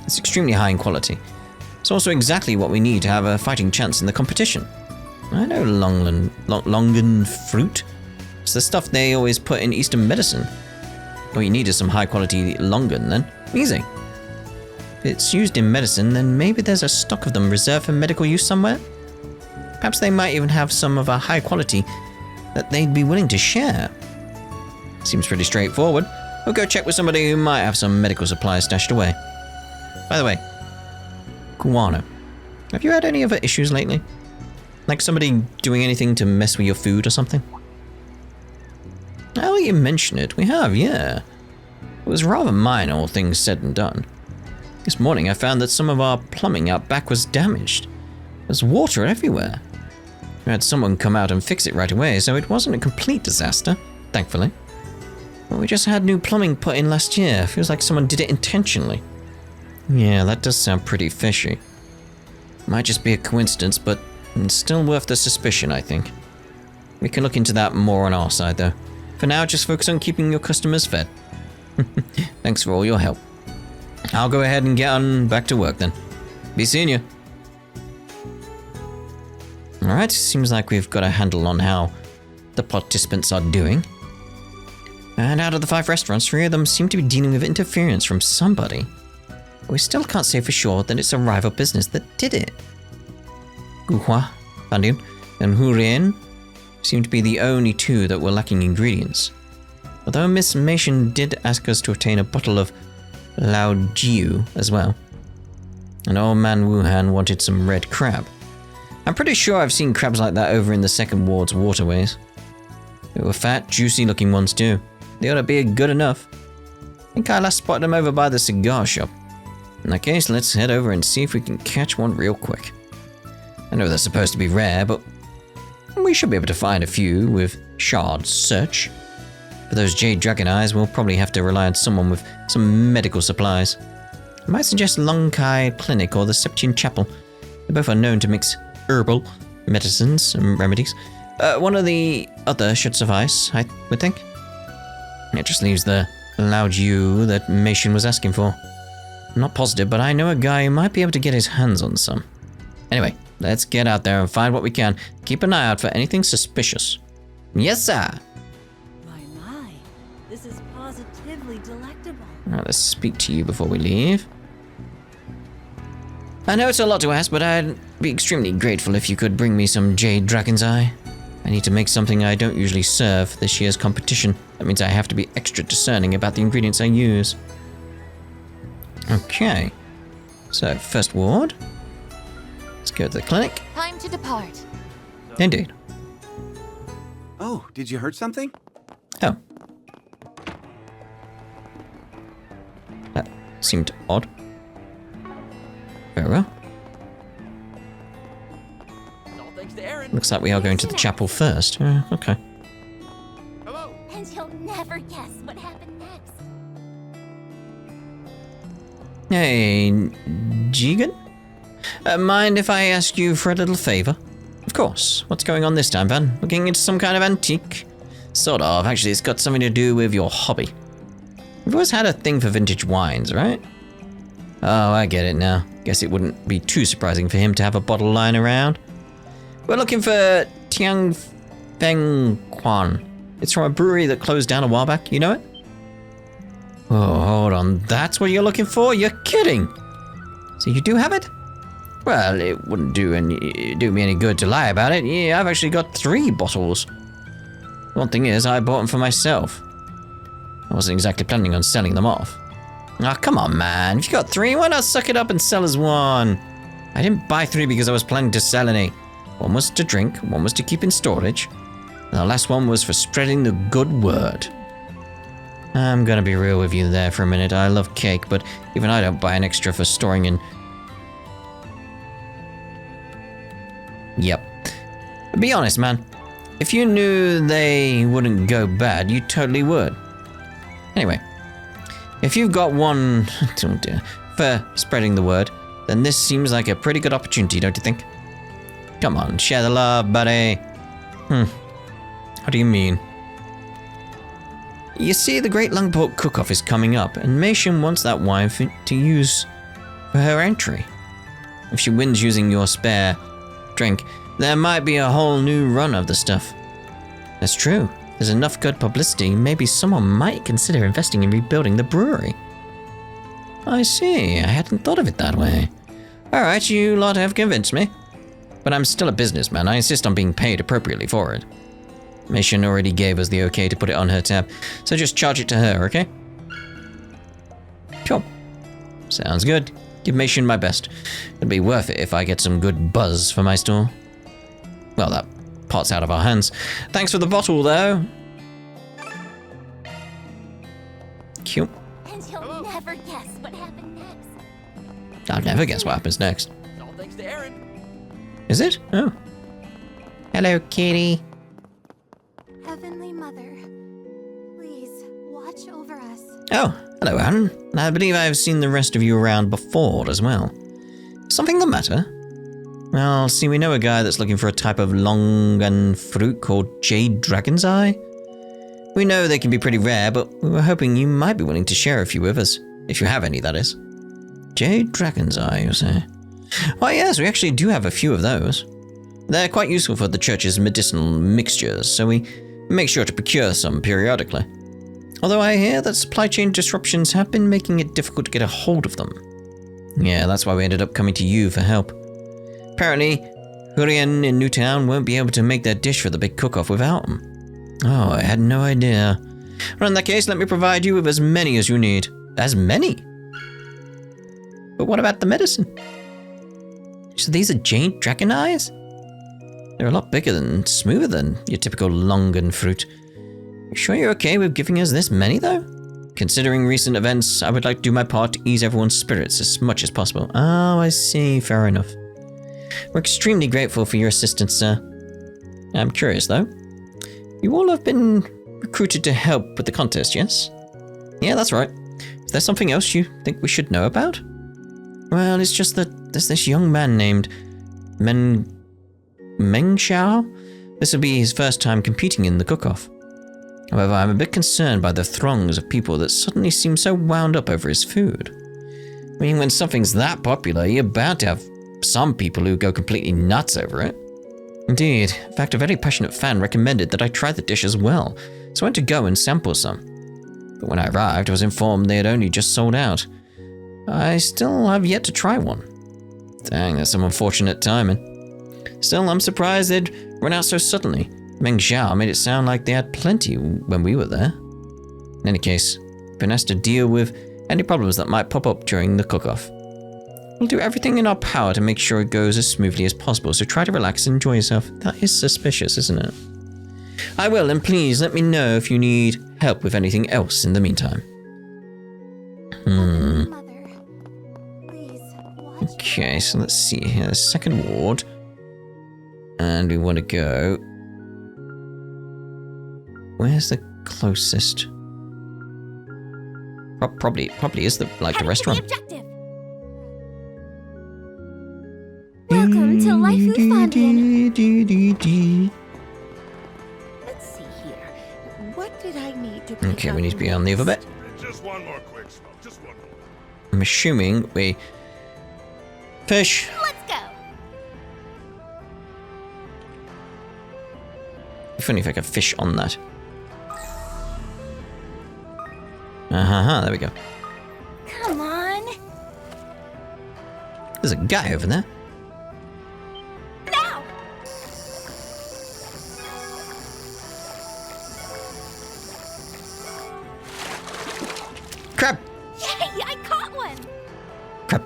It's extremely high in quality. It's also exactly what we need to have a fighting chance in the competition. I know Longan fruit. It's the stuff they always put in Eastern medicine. All you need is some high quality Longan then. Easy. If it's used in medicine, then maybe there's a stock of them reserved for medical use somewhere? Perhaps they might even have some of a high quality that they'd be willing to share. Seems pretty straightforward. We'll go check with somebody who might have some medical supplies stashed away. By the way, Guano, have you had any other issues lately? Like somebody doing anything to mess with your food or something? Now you mention it, we have, yeah. It was rather minor, all things said and done. This morning I found that some of our plumbing out back was damaged. There's water everywhere. We had someone come out and fix it right away, so it wasn't a complete disaster, thankfully. But we just had new plumbing put in last year. Feels like someone did it intentionally. Yeah, that does sound pretty fishy. Might just be a coincidence, but it's still worth the suspicion, I think. We can look into that more on our side, though. For now, just focus on keeping your customers fed. Thanks for all your help. I'll go ahead and get on back to work then. Be seeing you. Alright, seems like we've got a handle on how the participants are doing. And out of the 5 restaurants, 3 of them seem to be dealing with interference from somebody. But we still can't say for sure that it's a rival business that did it. Guhua, Bandian, and Hurien seem to be the only 2 that were lacking ingredients. Although Miss Meishan did ask us to obtain a bottle of Lao Jiu as well. And old man Wuhan wanted some red crab. I'm pretty sure I've seen crabs like that over in the Second Ward's waterways. They were fat, juicy looking ones too. They ought to be good enough. I think I last spotted them over by the cigar shop. In that case, let's head over and see if we can catch one real quick. I know they're supposed to be rare, but we should be able to find a few with Shard's search. For those Jade Dragon Eyes, we'll probably have to rely on someone with some medical supplies. I might suggest Long Kai Clinic or the Septian Chapel. They both are known to mix herbal medicines and remedies. One or the other should suffice, I would think. It just leaves the Lao Jiu that Meishan was asking for. I'm not positive, but I know a guy who might be able to get his hands on some. Anyway, let's get out there and find what we can. Keep an eye out for anything suspicious. Yes, sir! My, this is positively delectable. Alright, let's speak to you before we leave. I know it's a lot to ask, but I'd be extremely grateful if you could bring me some jade dragon's eye. I need to make something I don't usually serve for this year's competition. That means I have to be extra discerning about the ingredients I use. Okay. So, first ward. Let's go to the clinic. Time to depart. Indeed. Oh, did you hurt something? Oh. That seemed odd. Very well. Looks like we are going to the chapel first. Okay. And you'll never guess what happened next. Hey, Jigen? Mind if I ask you for a little favor? Of course. What's going on this time, Van? Looking into some kind of antique? Sort of. Actually, it's got something to do with your hobby. You've always had a thing for vintage wines, right? Oh, I get it now. Guess it wouldn't be too surprising for him to have a bottle lying around. We're looking for Tiang Feng Quan. It's from a brewery that closed down a while back. You know it? Oh, hold on. That's what you're looking for? You're kidding. So you do have it? Well, it wouldn't do me any good to lie about it. Yeah, I've actually got 3 bottles. One thing is, I bought them for myself. I wasn't exactly planning on selling them off. Ah, come on, man. If you got 3, why not suck it up and sell as 1? I didn't buy 3 because I was planning to sell any. One was to drink, one was to keep in storage, and the last one was for spreading the good word. I'm gonna be real with you there for a minute. I love cake, but even I don't buy an extra for storing in... Yep. But be honest, man. If you knew they wouldn't go bad, you totally would. Anyway, if you've got one oh dear, for spreading the word, then this seems like a pretty good opportunity, don't you think? Come on, share the love, buddy. What do you mean? You see, the Great Langport Cook-Off is coming up, and Meishin wants that wine to use for her entry. If she wins using your spare drink, there might be a whole new run of the stuff. That's true. There's enough good publicity, maybe someone might consider investing in rebuilding the brewery. I see, I hadn't thought of it that way. Alright, you lot have convinced me. But I'm still a businessman, I insist on being paid appropriately for it. Meishin already gave us the okay to put it on her tab, so just charge it to her, okay? Cool. Sounds good. Give Meishin my best. It'll be worth it if I get some good buzz for my store. Well, that part's out of our hands. Thanks for the bottle, though. Cute. And you'll never guess what happened next. I'll never guess what happens next. It's all thanks to Aaron. Is it? Oh. Hello, kitty. Heavenly Mother, please watch over us. Oh, hello, Aaron. I believe I've seen the rest of you around before as well. Something the matter? Well, see, we know a guy that's looking for a type of longan fruit called Jade Dragon's Eye. We know they can be pretty rare, but we were hoping you might be willing to share a few with us. If you have any, that is. Jade Dragon's Eye, you say? Why, yes, we actually do have a few of those. They're quite useful for the church's medicinal mixtures, so we make sure to procure some periodically. Although I hear that supply chain disruptions have been making it difficult to get a hold of them. Yeah, that's why we ended up coming to you for help. Apparently, Hurien in Newtown won't be able to make their dish for the big cook-off without them. Oh, I had no idea. Well, in that case, let me provide you with as many as you need. As many? But what about the medicine? So these are Jade Dragon Eyes? They're a lot bigger and smoother than your typical longan fruit. You sure you're okay with giving us this many, though? Considering recent events, I would like to do my part to ease everyone's spirits as much as possible. Oh, I see. Fair enough. We're extremely grateful for your assistance, sir. I'm curious, though. You all have been recruited to help with the contest, yes? Yeah, that's right. Is there something else you think we should know about? Well, it's just that there's this young man named Meng Xiao. This will be his first time competing in the cook-off. However, I'm a bit concerned by the throngs of people that suddenly seem so wound up over his food. I mean, when something's that popular, you're bound to have some people who go completely nuts over it. Indeed. In fact, a very passionate fan recommended that I try the dish as well, so I went to go and sample some. But when I arrived, I was informed they had only just sold out. I still have yet to try one. Dang, that's some unfortunate timing. Still, I'm surprised they'd run out so suddenly. Meng Xiao made it sound like they had plenty when we were there. In any case, we've been asked to deal with any problems that might pop up during the cook-off. We'll do everything in our power to make sure it goes as smoothly as possible, so try to relax and enjoy yourself. That is suspicious, isn't it? I will, and please let me know if you need help with anything else in the meantime. Mother, please watch. Okay, so let's see here. The second ward. And we want to go... Where's the closest? Probably is the the restaurant. The objective. Welcome to Laifu Fondien. Let's see here. What did I need to pick Okay, we up need to be on the other bit. Just one more quick smoke. Just one more. I'm assuming we... Fish. Let's go. Funny if I could fish on that. There we go. Come on. There's a guy over there. Now. Crab! Yay, I caught one. Crab.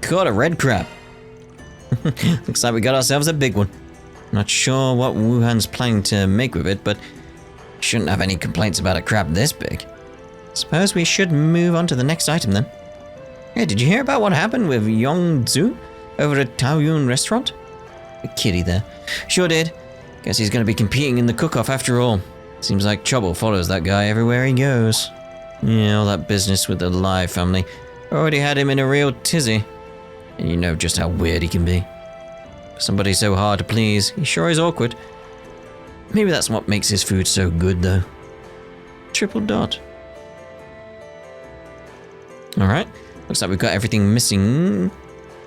Caught a red crab. Looks like we got ourselves a big one. Not sure what Wuhan's planning to make with it, but shouldn't have any complaints about a crab this big. Suppose we should move on to the next item then. Hey, did you hear about what happened with Yong Zhu over at Taoyuan restaurant? The kitty there. Sure did. Guess he's going to be competing in the cook-off after all. Seems like trouble follows that guy everywhere he goes. Yeah, all that business with the Lai family already had him in a real tizzy. And you know just how weird he can be. Somebody so hard to please, he sure is awkward. Maybe that's what makes his food so good, though. Triple dot. Alright, looks like we've got everything missing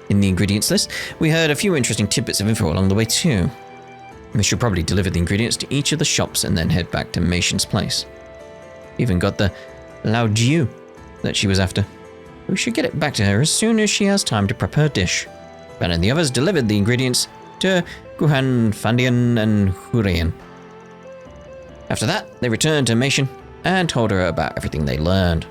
in the ingredients list. We heard a few interesting tidbits of info along the way, too. We should probably deliver the ingredients to each of the shops and then head back to Meishin's place. Even got the Lao Jiu that she was after. We should get it back to her as soon as she has time to prep her dish. Ben and the others delivered the ingredients to Guhan, Fandian, and Hurian. After that, they returned to Meishin and told her about everything they learned.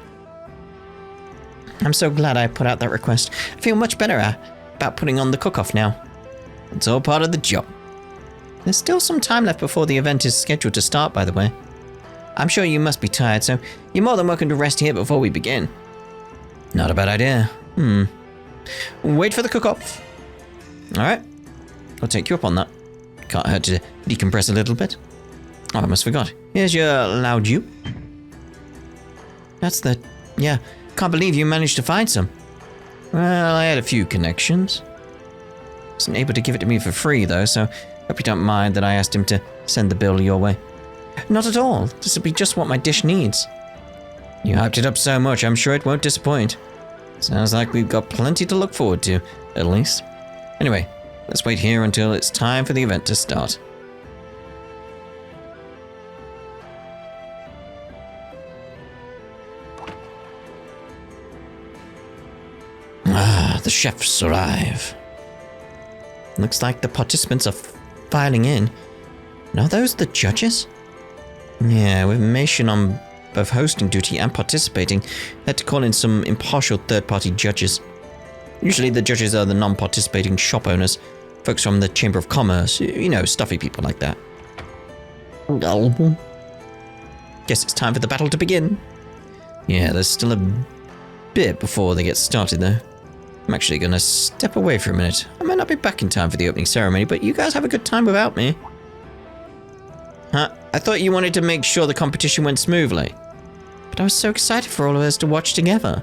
I'm so glad I put out that request. I feel much better about putting on the cook-off now. It's all part of the job. There's still some time left before the event is scheduled to start, by the way. I'm sure you must be tired, so you're more than welcome to rest here before we begin. Not a bad idea. Wait for the cook-off. Alright, I'll take you up on that. Can't hurt to decompress a little bit. Oh, I almost forgot. Here's your Lao Jiu. That's the... yeah, can't believe you managed to find some. Well, I had a few connections. Wasn't able to give it to me for free, though, so hope you don't mind that I asked him to send the bill your way. Not at all. This will be just what my dish needs. You hyped it up so much, I'm sure it won't disappoint. Sounds like we've got plenty to look forward to, at least. Anyway, let's wait here until it's time for the event to start. Ah, the chefs arrive. Looks like the participants are filing in. And are those the judges? Yeah, with Meishin on both hosting duty and participating, had to call in some impartial third-party judges. Usually the judges are the non-participating shop owners, folks from the Chamber of Commerce, you know, stuffy people like that. Guess it's time for the battle to begin. Yeah, there's still a bit before they get started though. I'm actually gonna step away for a minute. I might not be back in time for the opening ceremony, but you guys have a good time without me. Huh? I thought you wanted to make sure the competition went smoothly. But I was so excited for all of us to watch together.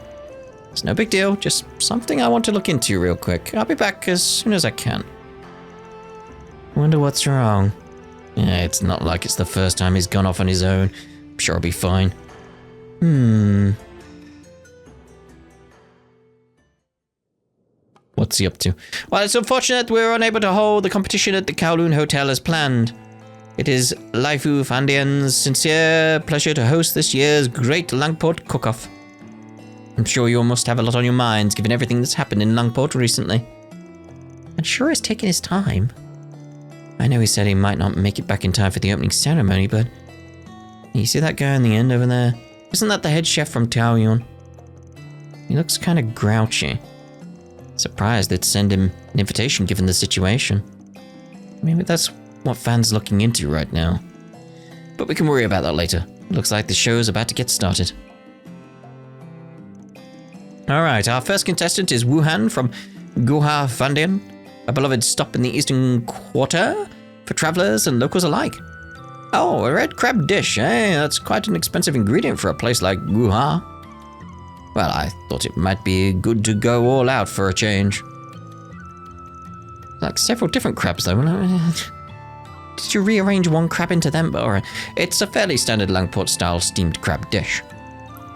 It's no big deal, just something I want to look into real quick. I'll be back as soon as I can. Wonder what's wrong. Yeah, it's not like it's the first time he's gone off on his own. I'm sure I'll be fine. What's he up to? Well, it's unfortunate we're unable to hold the competition at the Kowloon Hotel as planned. It is Laifu Fandian's sincere pleasure to host this year's great Langport Cook-Off. I'm sure you all must have a lot on your minds given everything that's happened in Langport recently. And sure is taking his time. I know he said he might not make it back in time for the opening ceremony, but... You see that guy on the end over there? Isn't that the head chef from Taoyuan? He looks kind of grouchy. Surprised they'd send him an invitation given the situation. Maybe that's what fans are looking into right now. But we can worry about that later. It looks like the show's about to get started. Alright, our first contestant is Wuhan from Guha Fandian, a beloved stop in the Eastern Quarter for travelers and locals alike. Oh, a red crab dish, eh? That's quite an expensive ingredient for a place like Guha. Well, I thought it might be good to go all out for a change. Like several different crabs though. Did you rearrange one crab into them? Or it's a fairly standard Langport style steamed crab dish.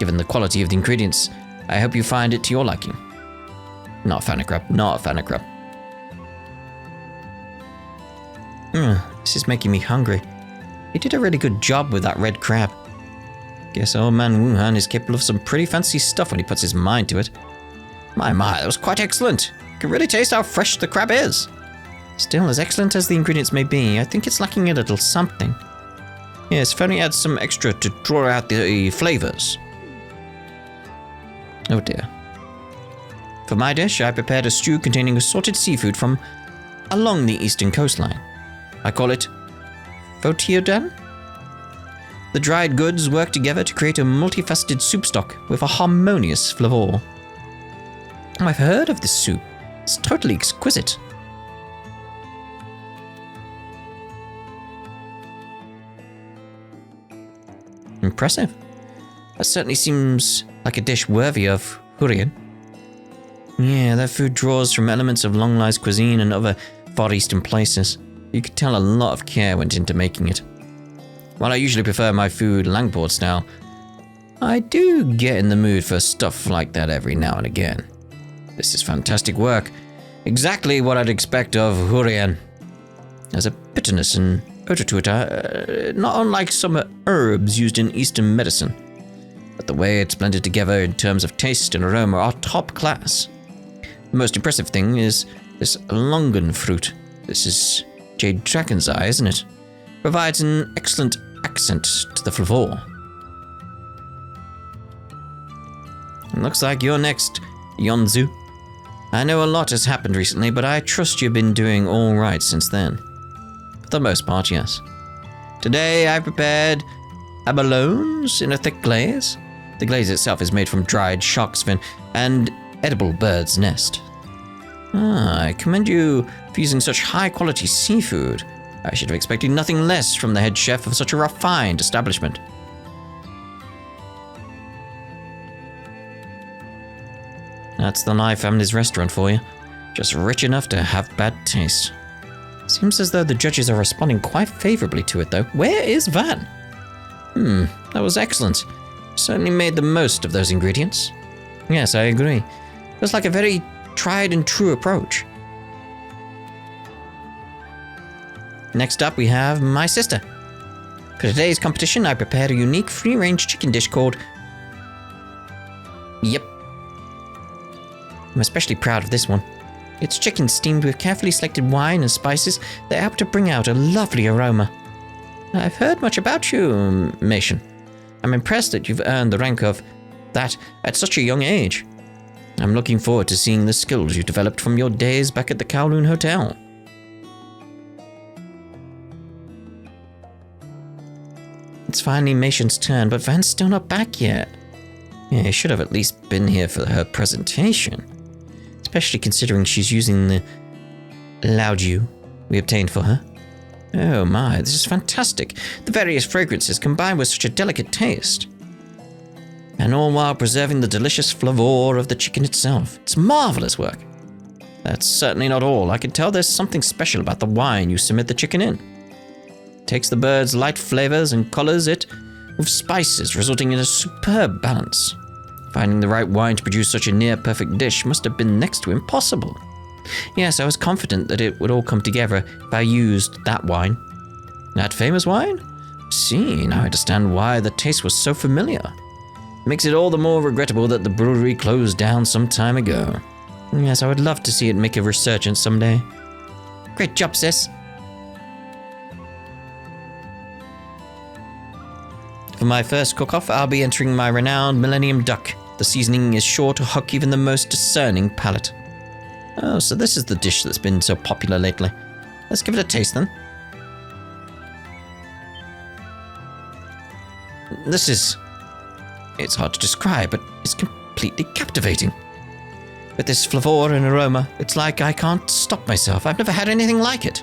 Given the quality of the ingredients, I hope you find it to your liking. Not a fan of crab, not a fan of crab. This is making me hungry. He did a really good job with that red crab. Guess old man Wuhan is capable of some pretty fancy stuff when he puts his mind to it. My, that was quite excellent. You can really taste how fresh the crab is. Still, as excellent as the ingredients may be, I think it's lacking a little something. Yes, if only add some extra to draw out the flavours. Oh dear. For my dish, I prepared a stew containing assorted seafood from along the eastern coastline. I call it Photiodan. The dried goods work together to create a multifaceted soup stock with a harmonious flavour. I've heard of this soup. It's totally exquisite. Impressive. That certainly seems like a dish worthy of Hurrian. Yeah, that food draws from elements of Long Lai's cuisine and other Far Eastern places. You could tell a lot of care went into making it. While I usually prefer my food Langport style, I do get in the mood for stuff like that every now and again. This is fantastic work. Exactly what I'd expect of Hurrian. There's a bitterness and odor to it, not unlike some herbs used in Eastern medicine. But the way it's blended together in terms of taste and aroma are top class. The most impressive thing is this longan fruit. This is jade dragon's eye, isn't it? Provides an excellent accent to the flavour. It looks like you're next, Yonzu. I know a lot has happened recently, but I trust you've been doing all right since then. For the most part, yes. Today I prepared abalones in a thick glaze. The glaze itself is made from dried shark's fin and edible bird's nest. I commend you for using such high-quality seafood. I should have expected nothing less from the head chef of such a refined establishment. That's the Nye family's restaurant for you. Just rich enough to have bad taste. Seems as though the judges are responding quite favourably to it, though. Where is Van? That was excellent. Certainly made the most of those ingredients. Yes, I agree. It was like a very tried and true approach. Next up, we have my sister. For today's competition, I prepared a unique free-range chicken dish called... Yep. I'm especially proud of this one. It's chicken steamed with carefully selected wine and spices that help to bring out a lovely aroma. I've heard much about you, Mason. I'm impressed that you've earned the rank of that at such a young age. I'm looking forward to seeing the skills you developed from your days back at the Kowloon Hotel. It's finally Mason's turn, but Van's still not back yet. Yeah, he should have at least been here for her presentation. Especially considering she's using the Laoju we obtained for her. Oh my, this is fantastic. The various fragrances combined with such a delicate taste. And all while preserving the delicious flavour of the chicken itself. It's marvellous work. That's certainly not all. I can tell there's something special about the wine you submit the chicken in. It takes the bird's light flavours and colours it with spices, resulting in a superb balance. Finding the right wine to produce such a near-perfect dish must have been next to impossible. Yes, I was confident that it would all come together if I used that wine. That famous wine? See, now I understand why the taste was so familiar. Makes it all the more regrettable that the brewery closed down some time ago. Yes, I would love to see it make a resurgence someday. Great job, sis. For my first cook-off, I'll be entering my renowned Millennium Duck. The seasoning is sure to hook even the most discerning palate. Oh, so this is the dish that's been so popular lately. Let's give it a taste then. This is... It's hard to describe, but it's completely captivating. With this flavor and aroma, it's like I can't stop myself. I've never had anything like it.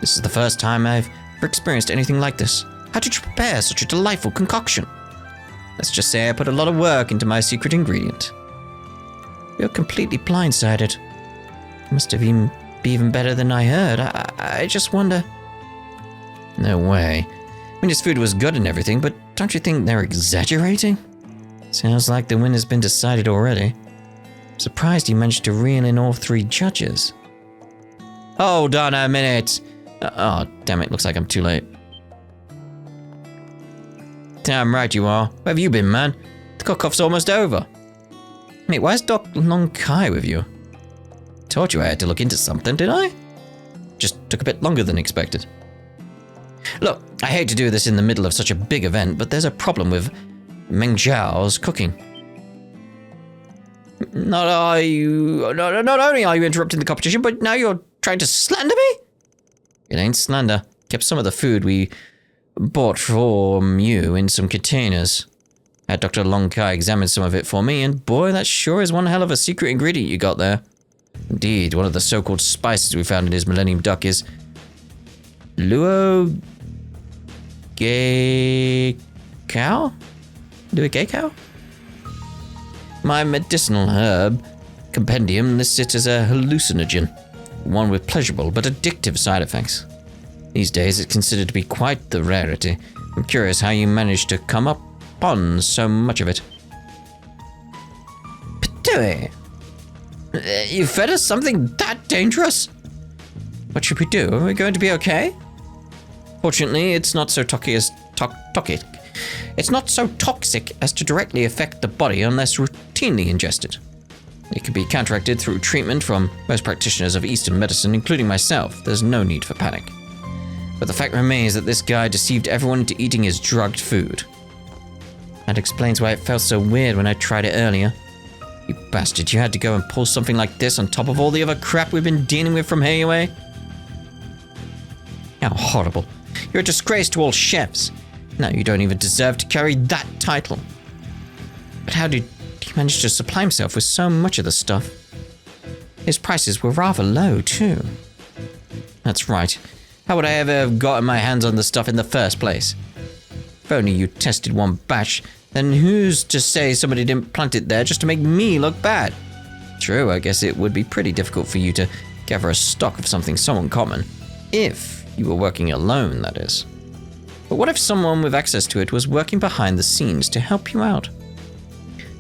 This is the first time I've ever experienced anything like this. How did you prepare such a delightful concoction? Let's just say I put a lot of work into my secret ingredient. You're completely blindsided. Must have be even better than I heard. I just wonder... No way. I mean, his food was good and everything, but don't you think they're exaggerating? Sounds like the win has been decided already. I'm surprised he managed to reel in all 3 judges. Hold on a minute. Oh, damn it, looks like I'm too late. Damn right you are. Where have you been, man? The cook-off's almost over. Wait, why is Doc Long Kai with you? Told you I had to look into something, did I? Just took a bit longer than expected. Look, I hate to do this in the middle of such a big event, but there's a problem with Meng Zhao's cooking. Not only are you interrupting the competition, but now you're trying to slander me? It ain't slander. Kept some of the food we bought from you in some containers. Had Dr. Long Kai examine some of it for me, and boy, that sure is one hell of a secret ingredient you got there. Indeed, one of the so-called spices we found in his Millennium Duck is Luo Gay Cow? Luo Gay Cow? My medicinal herb compendium lists it as a hallucinogen, one with pleasurable but addictive side effects. These days it's considered to be quite the rarity. I'm curious how you managed to come upon so much of it. Patui! You fed us something that dangerous? What should we do? Are we going to be okay? Fortunately, it's not so toxic as to directly affect the body unless routinely ingested. It can be counteracted through treatment from most practitioners of Eastern medicine, including myself. There's no need for panic. But the fact remains that this guy deceived everyone into eating his drugged food. That explains why it felt so weird when I tried it earlier. You bastard, you had to go and pull something like this on top of all the other crap we've been dealing with from Heiwei? How horrible. You're a disgrace to all chefs. Now you don't even deserve to carry that title. But how did he manage to supply himself with so much of the stuff? His prices were rather low, too. That's right. How would I ever have gotten my hands on the stuff in the first place? If only you tested one batch, then who's to say somebody didn't plant it there just to make me look bad? True, I guess it would be pretty difficult for you to gather a stock of something so uncommon. If you were working alone, that is. But what if someone with access to it was working behind the scenes to help you out?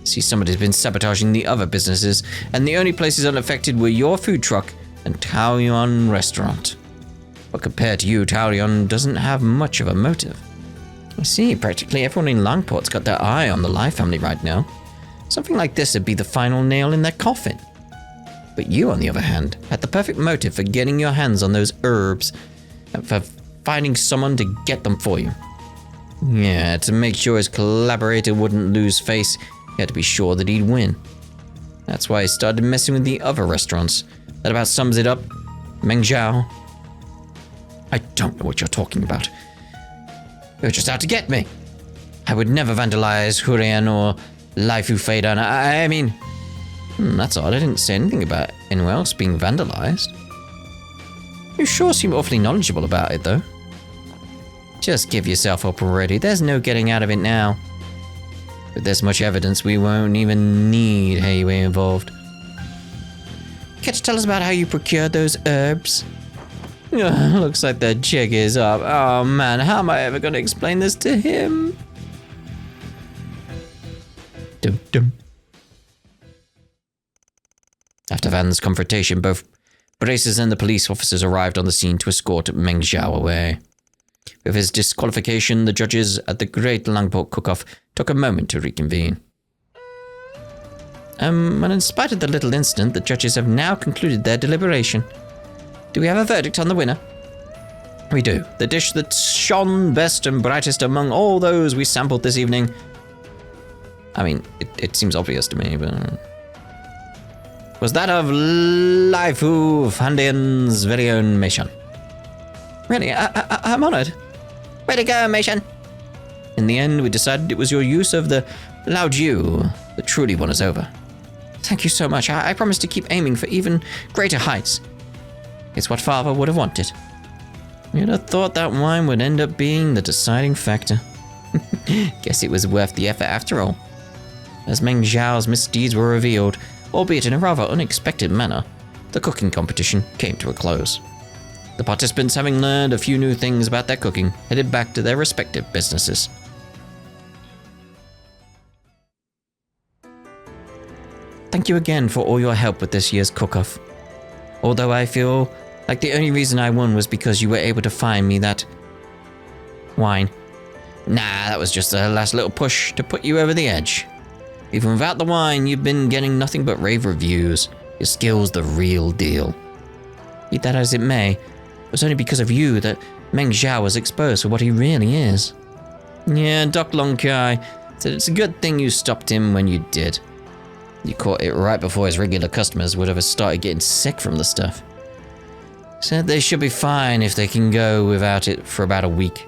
See, somebody's been sabotaging the other businesses, and the only places unaffected were your food truck and Taoyuan restaurant. But compared to you, Taoyuan doesn't have much of a motive. I see, practically everyone in Langport's got their eye on the Lai family right now. Something like this would be the final nail in their coffin. But you, on the other hand, had the perfect motive for getting your hands on those herbs, and for finding someone to get them for you. Yeah, to make sure his collaborator wouldn't lose face, he had to be sure that he'd win. That's why he started messing with the other restaurants. That about sums it up. Meng Zhao. I don't know what you're talking about. You're just out to get me. I would never vandalize Hurian or Laifu Feidan. I mean... that's odd. I didn't say anything about anyone else being vandalized. You sure seem awfully knowledgeable about it, though. Just give yourself up already. There's no getting out of it now. With this much evidence, we won't even need Heiwei involved. Care to tell us about how you procured those herbs? Looks like the jig is up. Oh man, how am I ever going to explain this to him? Dum dum. After Van's confrontation, both Bracers and the police officers arrived on the scene to escort Meng Zhao away. With his disqualification, the judges at the Great Langport Cook-Off took a moment to reconvene. And in spite of the little incident, the judges have now concluded their deliberation. Do we have a verdict on the winner? We do. The dish that shone best and brightest among all those we sampled this evening. I mean, it seems obvious to me, but... was that of Laifu Fandian's very own Meishan. Really? I'm honored. Way to go, Meishan. In the end, we decided it was your use of the Lao Jiu that truly won us over. Thank you so much. I promise to keep aiming for even greater heights. It's what Father would have wanted. You'd have thought that wine would end up being the deciding factor. Guess it was worth the effort after all. As Meng Zhao's misdeeds were revealed, albeit in a rather unexpected manner, the cooking competition came to a close. The participants, having learned a few new things about their cooking, headed back to their respective businesses. Thank you again for all your help with this year's cook-off. Although I feel like the only reason I won was because you were able to find me that... wine. Nah, that was just a last little push to put you over the edge. Even without the wine, you've been getting nothing but rave reviews. Your skill's the real deal. Be that as it may, it was only because of you that Meng Zhao was exposed for what he really is. Yeah, Doc Longkai said it's a good thing you stopped him when you did. You caught it right before his regular customers would have started getting sick from the stuff. Said they should be fine if they can go without it for about a week.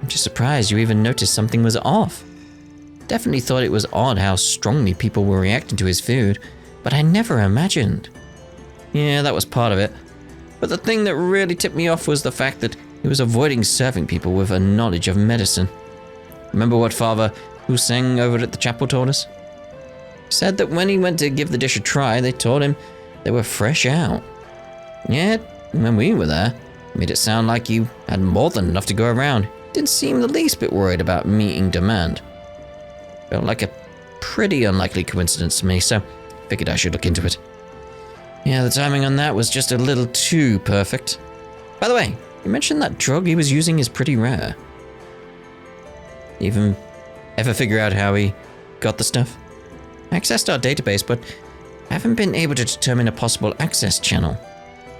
I'm just surprised you even noticed something was off. Definitely thought it was odd how strongly people were reacting to his food, but I never imagined. Yeah, that was part of it. But the thing that really tipped me off was the fact that he was avoiding serving people with a knowledge of medicine. Remember what Father Hussein over at the chapel told us? He said that when he went to give the dish a try, they told him they were fresh out. Yet, when we were there, it made it sound like he had more than enough to go around. Didn't seem the least bit worried about meeting demand. Felt like a pretty unlikely coincidence to me, so figured I should look into it. Yeah, the timing on that was just a little too perfect. By the way, you mentioned that drug he was using is pretty rare. Even ever figure out how he got the stuff? I accessed our database, but I haven't been able to determine a possible access channel.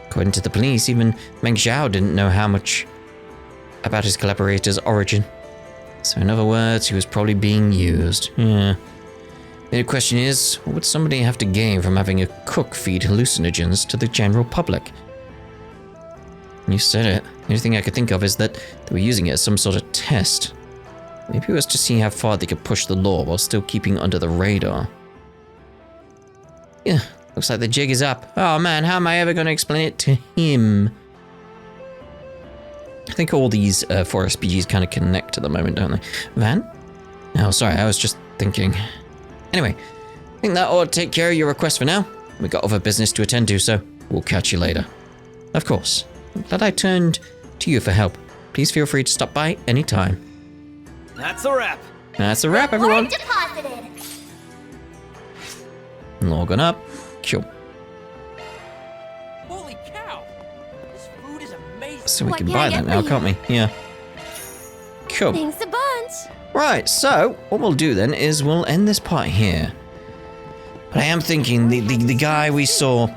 According to the police, even Meng Zhao didn't know how much about his collaborator's origin. So in other words, he was probably being used. Yeah. The question is, what would somebody have to gain from having a cook feed hallucinogens to the general public? You said it. The only thing I could think of is that they were using it as some sort of test. Maybe it was to see how far they could push the law while still keeping under the radar. Yeah, looks like the jig is up. Oh man, how am I ever going to explain it to him? I think all these 4 SPGs kind of connect at the moment, don't they? Van? Oh, sorry, I was just thinking. Anyway, I think that ought to take care of your request for now. We got other business to attend to, so we'll catch you later. Of course, I'm glad I turned to you for help. Please feel free to stop by anytime. That's a wrap. That's a wrap, everyone. Deposited. Logging up. Cool. Holy cow! This food is amazing. So we What can can buy I that get now, for can't we? Yeah. Cool. Thanks a bunch. Right, so what we'll do then is we'll end this part here. But I am thinking the guy we saw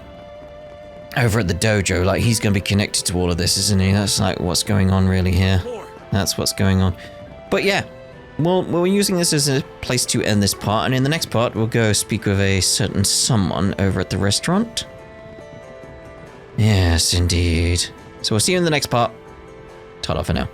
over at the dojo, like he's going to be connected to all of this, isn't he? That's like what's going on really here. That's what's going on. But yeah, we're using this as a place to end this part, and in the next part we'll go speak with a certain someone over at the restaurant. Yes, indeed. So we'll see you in the next part. Ta-da for now.